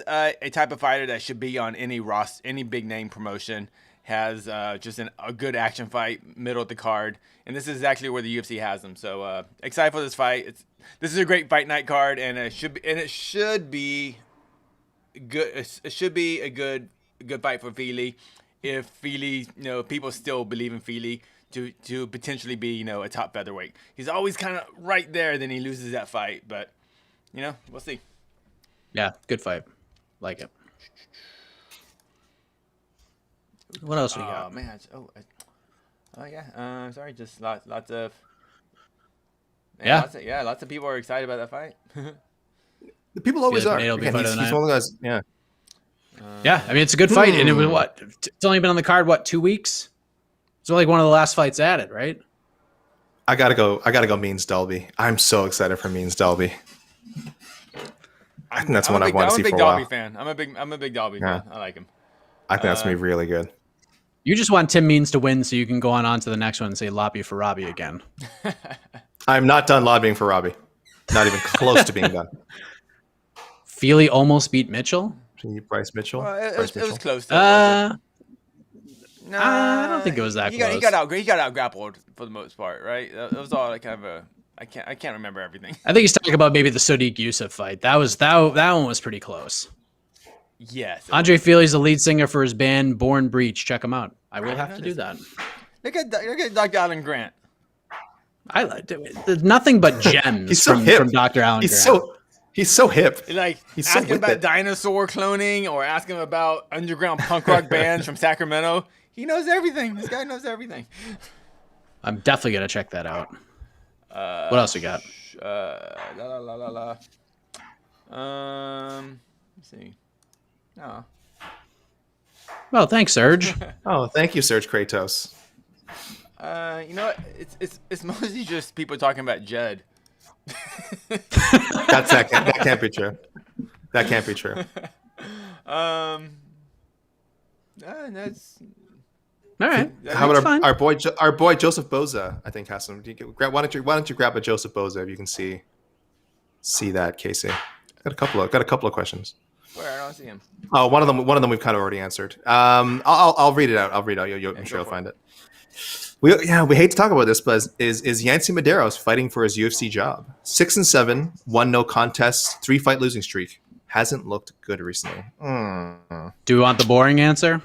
a type of fighter that should be on any big name promotion. Has just a good action fight, middle of the card, and this is actually where the UFC has him. So excited for this fight. This is a great fight night card, and it should be good. It should be a good fight for Fili. If Fili, people still believe in Fili to potentially be, a top featherweight. He's always kind of right there, then he loses that fight, but we'll see. Yeah, good fight. Like it. What else we got? Oh man! Oh yeah. Sorry, just lots of. Man, lots of people are excited about that fight. The people always are. He's one of the guys. Yeah. Yeah, I mean it's a good fight, and it was what? It's only been on the card 2 weeks. It's like one of the last fights added, right? I gotta go. Means Dalby. I'm so excited for Means Dalby. I think that's one I want to see for a while. I'm a big Dalby fan. I like him. I think that's gonna be really good. You just want Tim Means to win so you can go on to the next one and say lobby for Robbie again. I'm not done lobbying for Robbie. Not even close to being done. Feely almost beat Mitchell? Bryce Mitchell? Well, it was close. I don't think it was that close. He got out grappled for the most part, right? It was all kind of a. I can't remember everything. I think he's talking about maybe the Sodiq Yusuff fight. That one was pretty close. Yes. Andre Feely's the lead singer for his band Born Breach. Check him out. I will have to do that. Look at Dr. Alan Grant. I liked it. There's nothing but gems from Dr. Alan Grant. He's so hip. Like, he's ask him about dinosaur cloning or ask him about underground punk rock bands from Sacramento. He knows everything. This guy knows everything. I'm definitely going to check that out. What else we got? Let's see. Oh. Well, thanks, Serge. Oh, thank you, Serge Kratos. You know what? It's mostly just people talking about Judd. That can't be true. That can't be true. That's all right. How about our boy Joseph Boza? I think has some. Why don't you grab a Joseph Boza if you can see that, Casey? Got a couple of questions. Where? I don't see him. Oh, one of them we've kind of already answered. I'll read it out. I'm sure you'll find it. We hate to talk about this, but is Yancy Medeiros fighting for his UFC job? 6-7, 1 no contests, 3 fight losing streak. Hasn't looked good recently. Do we want the boring answer?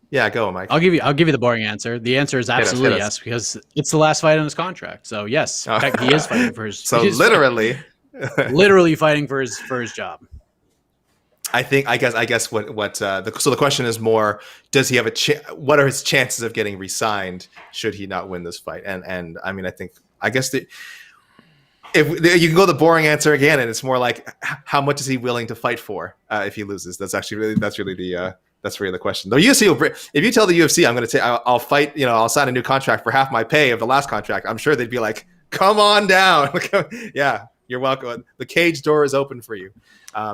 Yeah, go, Mike. I'll give you the boring answer. The answer is absolutely yes, because it's the last fight on his contract. So yes, in fact, he is fighting for his. So literally fighting for his job. I guess what the question is more, does he have what are his chances of getting re-signed should he not win this fight? And I mean, I guess if you can go the boring answer again, and it's more like how much is he willing to fight for if he loses? That's really the question. The UFC if you tell the UFC I'm going to I'll fight, I'll sign a new contract for half my pay of the last contract, I'm sure they'd be like, come on down. Yeah, you're welcome. The cage door is open for you.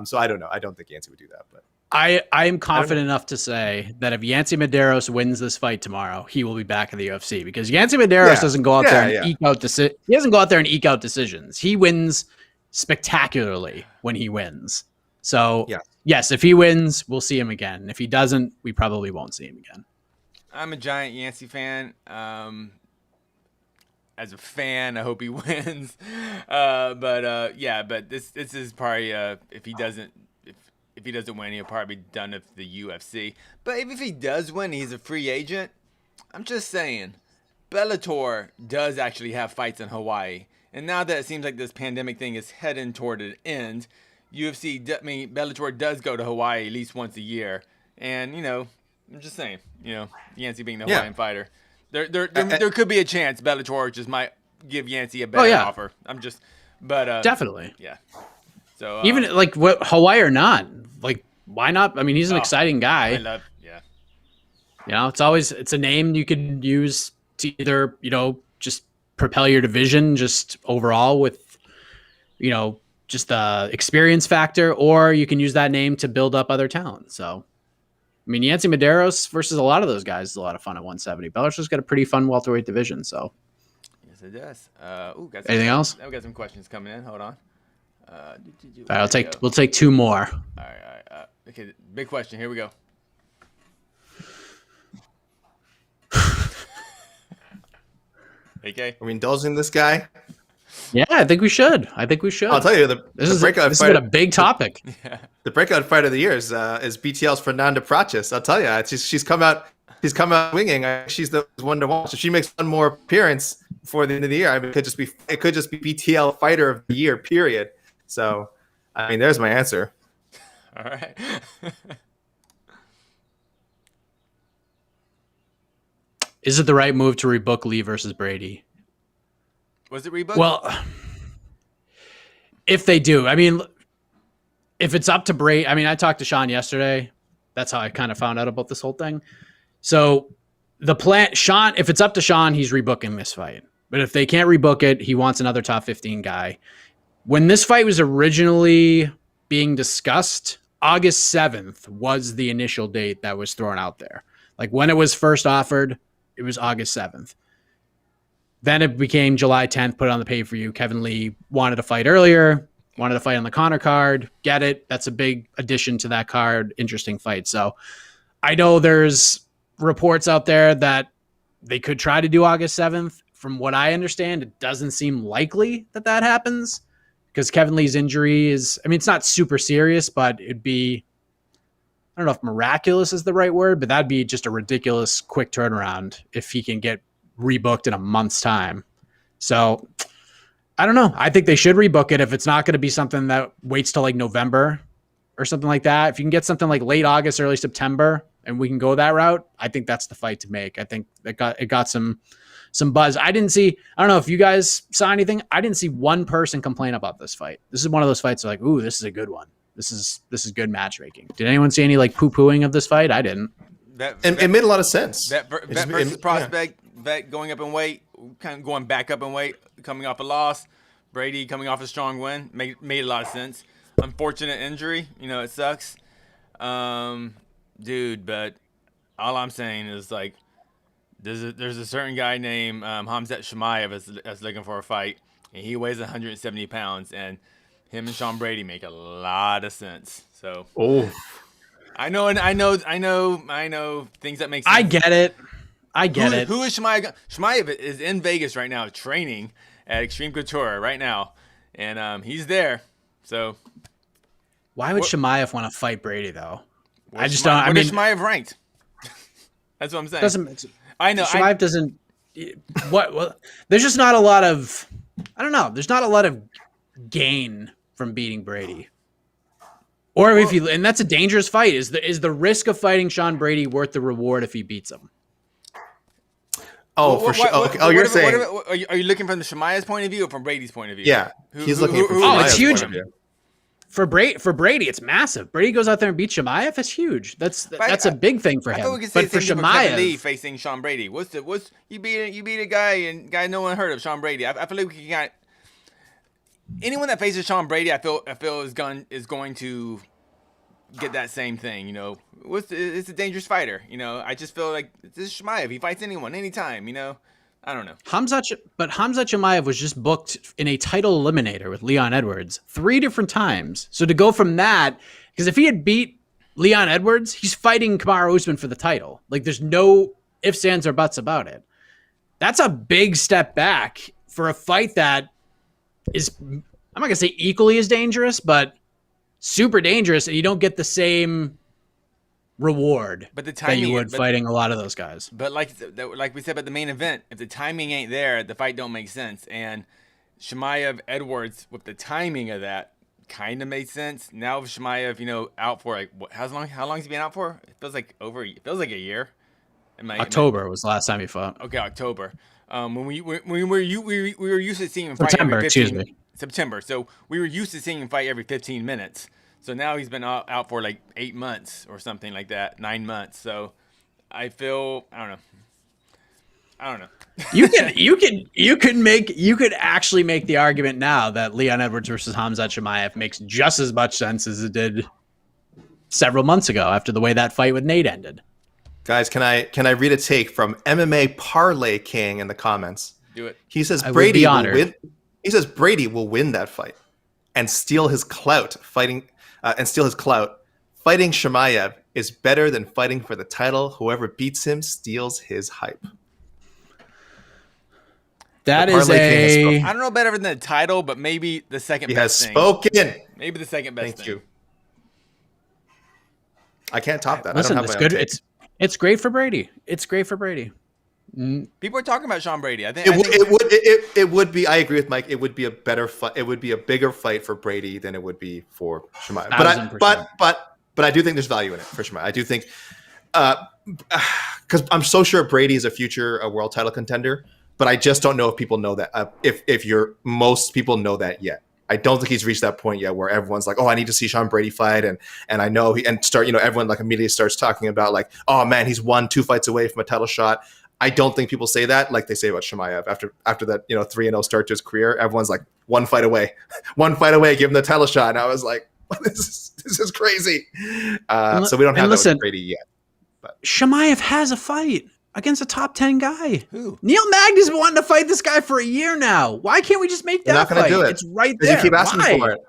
So I don't know. I don't think Yancy would do that, but I am confident enough to say that if Yancy Medeiros wins this fight tomorrow, he will be back in the UFC, because Yancy Medeiros doesn't go out there and eke out he doesn't go out there and eke out decisions. He wins spectacularly when he wins. So yes, if he wins, we'll see him again. If he doesn't, we probably won't see him again. I'm a giant Yancy fan. As a fan, I hope he wins. But this is probably if he doesn't win, he'll probably be done with the UFC. But if he does win, he's a free agent. I'm just saying, Bellator does actually have fights in Hawaii, and now that it seems like this pandemic thing is heading toward an end, Bellator does go to Hawaii at least once a year. And I'm just saying, Yancy being the Hawaiian fighter. There could be a chance Bellator just might give Yancy a better offer. Definitely. Yeah. So even like what Hawaii or not, like why not? I mean, he's an exciting guy. It's a name you could use to either just propel your division just overall with just the experience factor, or you can use that name to build up other talent. So. I mean, Yancy Medeiros versus a lot of those guys is a lot of fun at 170. Bellator's got a pretty fun welterweight division, so. Yes, it does. Got Anything else? We got some questions coming in. Hold on. All right, we'll take 2 more. All right. Okay, big question. Here we go. AK? Are we indulging this guy? Yeah, I think we should. I'll tell you, This has been a big topic. The breakout fight of the year is BTL's Fernanda Praches. I'll tell you, she's come out swinging. She's the one to watch. If she makes one more appearance before the end of the year, I mean, it could just be BTL Fighter of the Year. Period. So, I mean, there's my answer. All right. Is it the right move to rebook Lee versus Brady? Was it rebooked? Well, if they do, I mean, if it's up to Brady, I mean, I talked to Sean yesterday. That's how I kind of found out about this whole thing. So the plan, Sean, if it's up to Sean, he's rebooking this fight. But if they can't rebook it, he wants another top 15 guy. When this fight was originally being discussed, August 7th was the initial date that was thrown out there. Like when it was first offered, it was August 7th. Then it became July 10th, put it on the pay-per-view. Kevin Lee wanted to fight earlier, wanted to fight on the Conor card. Get it. That's a big addition to that card. Interesting fight. So I know there's reports out there that they could try to do August 7th. From what I understand, it doesn't seem likely that happens because Kevin Lee's injury is, I mean, it's not super serious, but it'd be, I don't know if miraculous is the right word, but that'd be just a ridiculous quick turnaround if he can get rebooked in a month's time. So I don't know. I think they should rebook it if it's not going to be something that waits till like November or something like that. If you can get something like late August, early September, and we can go that route, I think that's the fight to make. I think it got some buzz. I don't know if you guys saw anything. I didn't see one person complain about this fight. This is one of those fights like, ooh, this is a good one. This is good matchmaking. Did anyone see any like poo-pooing of this fight? I didn't. It made a lot of sense. Bet versus prospect, bet going up in weight, kind of going back up in weight, coming off a loss. Brady coming off a strong win, made a lot of sense. Unfortunate injury, it sucks. Dude, but all I'm saying is like, there's a certain guy named Hamzat Chimaev that's looking for a fight, and he weighs 170 pounds, and him and Sean Brady make a lot of sense. So, I know things that make sense. I get it. Who is Chimaev? Chimaev is in Vegas right now, training at Extreme Couture right now, and he's there. So, why would Chimaev want to fight Brady though? I just don't. What is Chimaev ranked? That's what I'm saying. I know. Chimaev doesn't. What? There's just not a lot of. I don't know. There's not a lot of gain from beating Brady. Or if you, and that's a dangerous fight. Is the risk of fighting Sean Brady worth the reward if he beats him? Oh, for sure. Oh, you're saying. Are you looking from the Chimaev's point of view or from Brady's point of view? Yeah, he's looking from Chimaev's it's huge. Point of view. For Brady, it's massive. Brady goes out there and beats Chimaev. That's huge. That's a big thing for him. But for Chimaev, Lee facing Sean Brady, what's you beat a guy no one heard of, Sean Brady. I feel like we got anyone that faces Sean Brady. I feel is going to get that same thing. It's a dangerous fighter. I just feel like this is Chimaev. He fights anyone, anytime. I don't know. Hamzat Chimaev was just booked in a title eliminator with Leon Edwards 3 different times. So to go from that, because if he had beat Leon Edwards, he's fighting Kamaru Usman for the title. Like there's no ifs, ands, or buts about it. That's a big step back for a fight that is, I'm not going to say equally as dangerous, but super dangerous, and you don't get the same reward that you would fighting a lot of those guys. But like we said about the main event, if the timing ain't there, the fight don't make sense. And Chimaev Edwards, with the timing of that, kind of made sense. Now with Chimaev, out for like how long has he been out for? It feels like a year. October was the last time he fought. Okay, October. When we were used to seeing him fight September, every 15, excuse me. September. So we were used to seeing him fight every 15 minutes. So now he's been out for like 8 months or something like that, 9 months. So I feel, I don't know. You could actually make the argument now that Leon Edwards versus Hamzat Chimaev makes just as much sense as it did several months ago after the way that fight with Nate ended. Guys, can I read a take from MMA Parlay King in the comments? Do it. He says I would Brady be will honored. win. He says Brady will win that fight and steal his clout fighting Fighting Chimaev is better than fighting for the title. Whoever beats him steals his hype. That The is Parlay King has a. spoken. I don't know better than the title, but maybe the second He has best thing. spoken. Maybe the second best Thank thing. you. I can't top that. Listen, I don't it's have my own good. take. It's great for Brady. It's great for Brady. People are talking about Sean Brady. I think It would be. I agree with Mike. It would be a better fight. It would be a bigger fight for Brady than it would be for Chimaev. 1000%. But I do think there's value in it for Chimaev. I do think because I'm so sure Brady is a future world title contender, but I just don't know if people know that. Most people know that yet. I don't think he's reached that point yet where everyone's like, oh, I need to see Sean Brady fight, and I know everyone like immediately starts talking about like, oh man, he's 2 fights away from a title shot. I don't think people say that like they say about Chimaev after that 3-0 start to his career. Everyone's like 1 fight away, 1 fight away, give him the title shot. And I was like, this is crazy. So we don't have that with Brady yet. But Chimaev has a fight against a top 10 guy. Who? Neil Magny's been wanting to fight this guy for a year now. Why can't we just make they're that not going to fight? do it. It's right Because there. you keep asking Why? for it.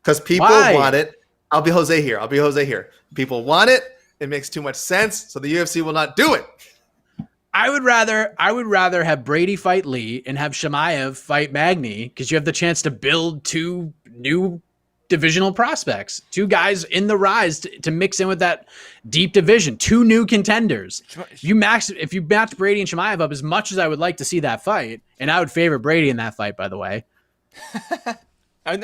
Because people Why? want it. I'll be Jose here. People want it. It makes too much sense. So the UFC will not do it. I would rather have Brady fight Lee and have Chimaev fight Magny because you have the chance to build 2 new divisional prospects, 2 guys in the rise to mix in with that deep division, 2 new contenders. If you match Brady and Chimaev up as much as I would like to see that fight, and I would favor Brady in that fight, by the way. I don't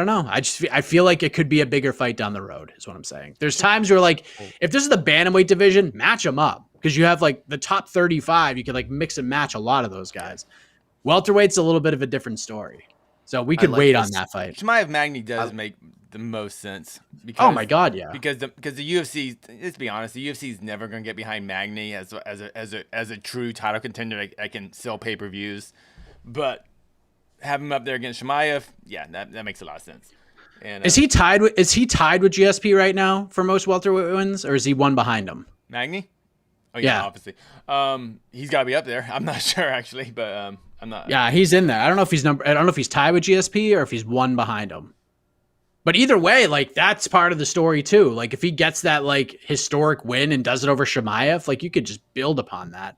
know. I feel like it could be a bigger fight down the road is what I'm saying. There's times where like, if this is the bantamweight division, match them up because you have like the top 35. You can like mix and match a lot of those guys. Welterweight's a little bit of a different story. So we could wait on that fight. Chimaev Magny does make the most sense. Because, oh my God, yeah. Because the UFC, let's be honest, the UFC is never going to get behind Magny as a true title contender that can sell pay-per-views, but have him up there against Chimaev, yeah, that makes a lot of sense. And is he tied with GSP right now for most welterweight wins, or is he 1 behind him? Magny? Oh Yeah. obviously. He's got to be up there. I'm not sure actually, but I'm not. Yeah, he's in there. I don't know if he's tied with GSP or if he's 1 behind him. But either way, like that's part of the story too. Like if he gets that like historic win and does it over Chimaev, like you could just build upon that.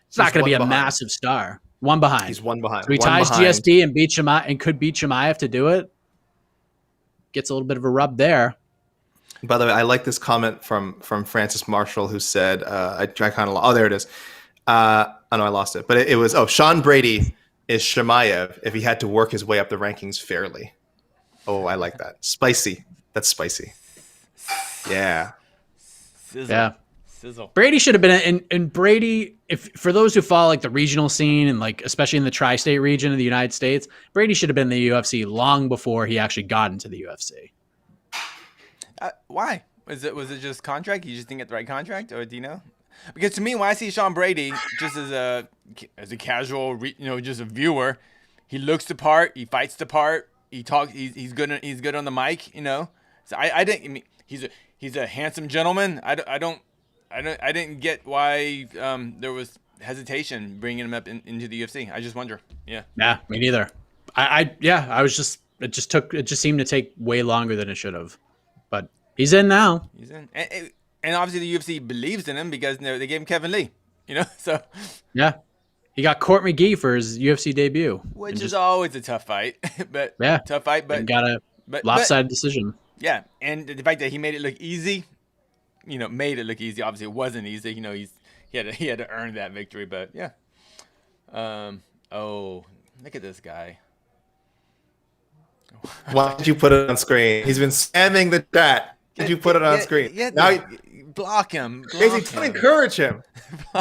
It's not going to be a massive star. 1 behind. He's 1 behind. So he ties GSP and beat Chimaev and could beat Chimaev to do it. Gets a little bit of a rub there. By the way, I like this comment from Francis Marshall who said, I kind of, there it is. I know I lost it, but it was, Sean Brady is Chimaev if he had to work his way up the rankings fairly. Oh, I like that. Spicy. That's spicy. Yeah. Sizzle. Yeah. Sizzle. Brady should have been and Brady, if for those who follow like the regional scene and like especially in the tri-state region of the United States, Brady should have been in the UFC long before he actually got into the UFC. Why? Was it just contract? You just didn't get the right contract, or do you know? Because to me, when I see Sean Brady, just as a casual, just a viewer, he looks the part, he fights the part, he talks, he's good on the mic, So I mean, he's a handsome gentleman. I didn't get why there was hesitation bringing him up into the UFC. I just wonder. Yeah. Yeah, me neither. It just seemed to take way longer than it should have. But he's in now. He's in. And obviously the UFC believes in him because they gave him Kevin Lee, so. Yeah. He got Court McGee for his UFC debut. Which is always a tough fight. But got a lopsided decision. Yeah, and the fact that he made it look easy, made it look easy. Obviously, it wasn't easy. He had to earn that victory. But yeah. Look at this guy. Why did you put it on screen? He's been spamming the chat. Did you put it on screen? Yeah, now block him. Casey, don't encourage him.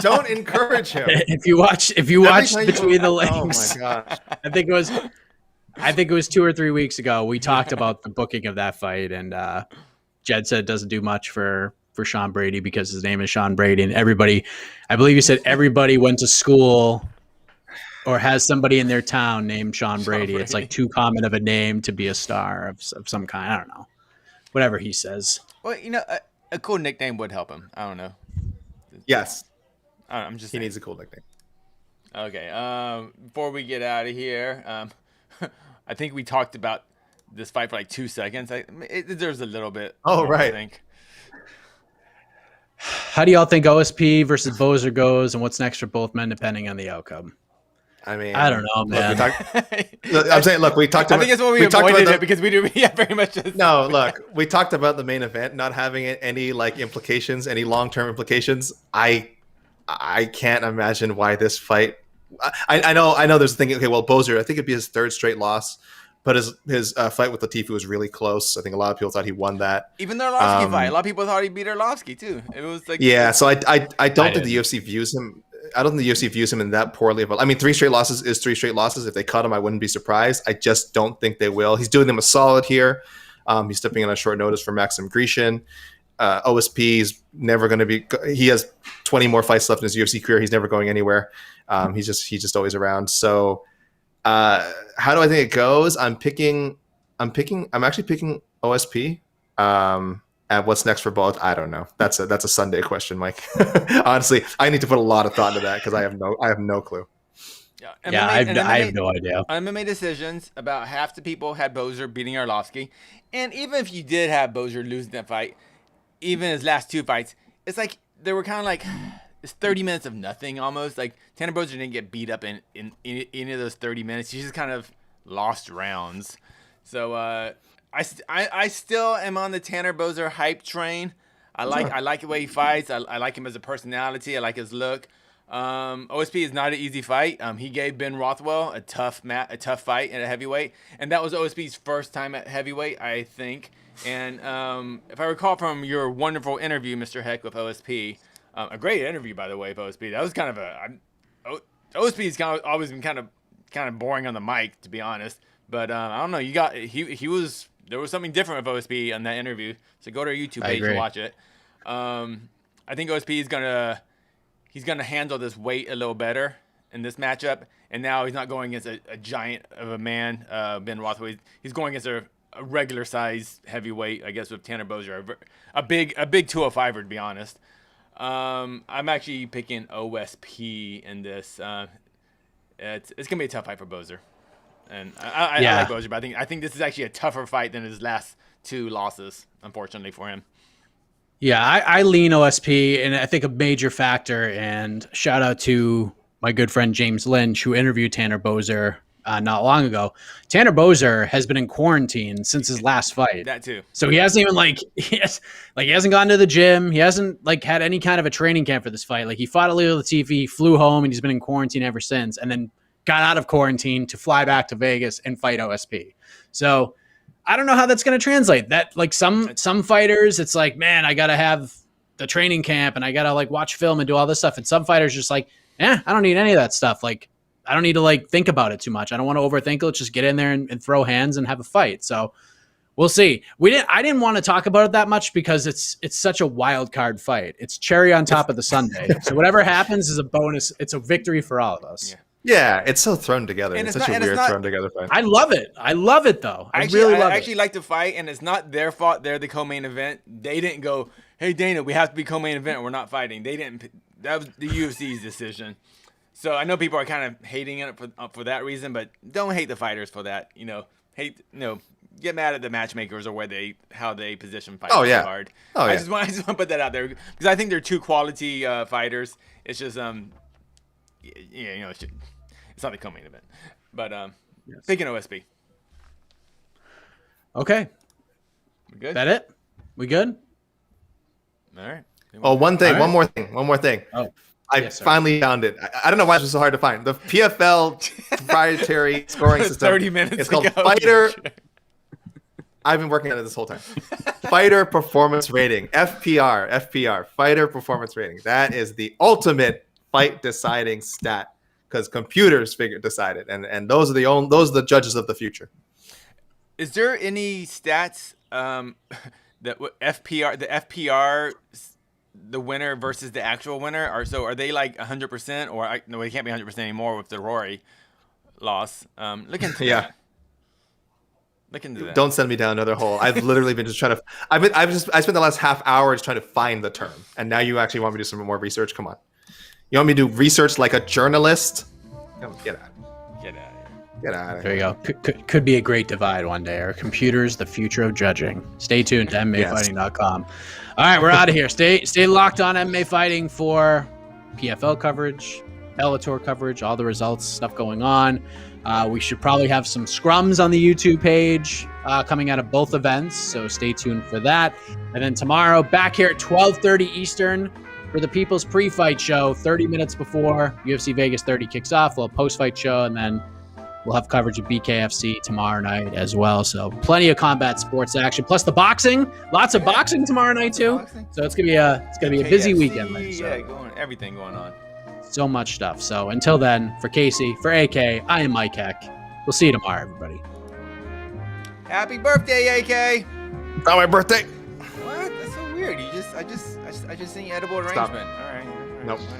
Don't encourage him. If you watch between the links, oh my gosh. I think it was 2 or 3 weeks ago. We talked about the booking of that fight, and Jed said it doesn't do much for Sean Brady because his name is Sean Brady, and everybody, I believe you said everybody went to school or has somebody in their town named Sean Brady. It's like too common of a name to be a star of some kind. I don't know. Whatever he says. Well, a cool nickname would help him. I don't know. Yes. I'm just He saying. needs a cool nickname. Okay. Before we get out of here, I think we talked about this fight for like 2 seconds. It deserves a little bit. Oh, more, right. I think. How do y'all think OSP versus Bozer goes, and what's next for both men, depending on the outcome? I mean, I don't know, look, man. I'm saying, look, we talked I about. think that's why we talked avoided about it because we do very much. No, look, we talked about the main event not having any like implications, any long-term implications. I can't imagine why this fight. I know. There's a thing. Okay, well, Bozer, I think it'd be his third straight loss, but his fight with Latifi was really close. I think a lot of people thought he won that. Even the Arlovsky fight, a lot of people thought he beat Arlovsky too. It was like Yeah, so I don't I think the didn't. UFC views him. I don't think the UFC views him in that poorly. I mean, 3 straight losses is 3 straight losses. If they cut him, I wouldn't be surprised. I just don't think they will. He's doing them a solid here. He's stepping in on short notice for Maxim Grecian. OSP is never going to be. He has 20 more fights left in his UFC career. He's never going anywhere. He's just always around. So, how do I think it goes? I'm actually picking OSP. And what's next for both? I don't know. That's a Sunday question, Mike. Honestly, I need to put a lot of thought into that because I have no clue. Yeah, I have no idea. MMA decisions, about half the people had Bozer beating Arlovsky. And even if you did have Bozer losing that fight, even his last 2 fights, it's like they were kind of like it's 30 minutes of nothing almost. Like Tanner Bozer didn't get beat up in any of those 30 minutes. He just kind of lost rounds. So I still am on the Tanner Bozer hype train. I like the way he fights. I like him as a personality. I like his look. OSP is not an easy fight. He gave Ben Rothwell a tough fight at a heavyweight, and that was OSP's first time at heavyweight, I think. And if I recall from your wonderful interview, Mr. Heck, with OSP, a great interview by the way, of OSP. That was kind of OSP's always been kind of boring on the mic, to be honest. But I don't know. There was something different with OSP on that interview. So go to our YouTube page and watch it. I think OSP is gonna handle this weight a little better in this matchup. And now he's not going against a giant of a man, Ben Rothwell. He's going against a regular size heavyweight, I guess, with Tanner Bozer, a big 205er, to be honest. I'm actually picking OSP in this. It's gonna be a tough fight for Bozer. And I like Bozer, but I think this is actually a tougher fight than his last 2 losses, unfortunately for him. Yeah, I lean OSP, and I think a major factor, and shout out to my good friend James Lynch, who interviewed Tanner Bozer not long ago. Tanner Bozer has been in quarantine since his last fight. That too. So he hasn't even he hasn't gone to the gym. He hasn't had any kind of a training camp for this fight. Like, he fought Leo Latifi, flew home, and he's been in quarantine ever since, and then got out of quarantine to fly back to Vegas and fight OSP. So I don't know how that's going to translate. That some fighters, it's like, man, I got to have the training camp and I got to watch film and do all this stuff. And some fighters just I don't need any of that stuff. I don't need to think about it too much. I don't want to overthink it. Let's just get in there and throw hands and have a fight. So we'll see. I didn't want to talk about it that much because it's such a wild card fight. It's cherry on top of the sundae. So whatever happens is a bonus. It's a victory for all of us. Yeah. Yeah, it's so thrown together. And it's such a weird thrown together fight. I love it. I love it, though. I actually like the fight, and it's not their fault. They're the co-main event. They didn't go, hey, Dana, we have to be co-main event or we're not fighting. They didn't. That was the UFC's decision. So I know people are kind of hating it for that reason, but don't hate the fighters for that. Get mad at the matchmakers or how they position fighters hard. Oh, yeah. I just want to put that out there because I think they're 2 quality fighters. It's just it's not the co-main event, but picking OSP. Okay. We good? That it? We good? All right. Oh, one more thing. Oh, I finally found it. I don't know why it was so hard to find. The PFL proprietary scoring system. 30 minutes It's called ago. Fighter. I've been working on it this whole time. Fighter Performance Rating, FPR, Fighter Performance Rating. That is the ultimate fight deciding stat because computers decide it, and those are the judges of the future. Is there any stats that FPR, the winner versus the actual winner, are they 100%? Or no, it can't be 100% anymore with the Rory loss. Look into that. Look into that. Don't send me down another hole. I've literally been just trying to. I spent the last half hour just trying to find the term, and now you actually want me to do some more research. Come on, you want me to do research like a journalist? Come get out. Get out of here. Get out of There here. you go. Could be a great divide one day. Are computers the future of judging? Stay tuned to MMAfighting.com. All right, we're out of here. Stay locked on MMA Fighting for PFL coverage, Bellator coverage, all the results, stuff going on. We should probably have some scrums on the YouTube page coming out of both events, so stay tuned for that. And then tomorrow, back here at 12:30 Eastern for the People's Pre-Fight Show, 30 minutes before UFC Vegas 30 kicks off. We'll have a post-fight show, and then we'll have coverage of BKFC tomorrow night as well. So plenty of combat sports action, plus the boxing. Lots of boxing tomorrow night too. So it's gonna be a busy weekend. So. Yeah, everything going on. So much stuff. So until then, for Casey, for AK, I am Mike Heck. We'll see you tomorrow, everybody. Happy birthday, AK! On my birthday. What? That's so weird. I just seen edible arrangement. Stop. All right. Nope. All right.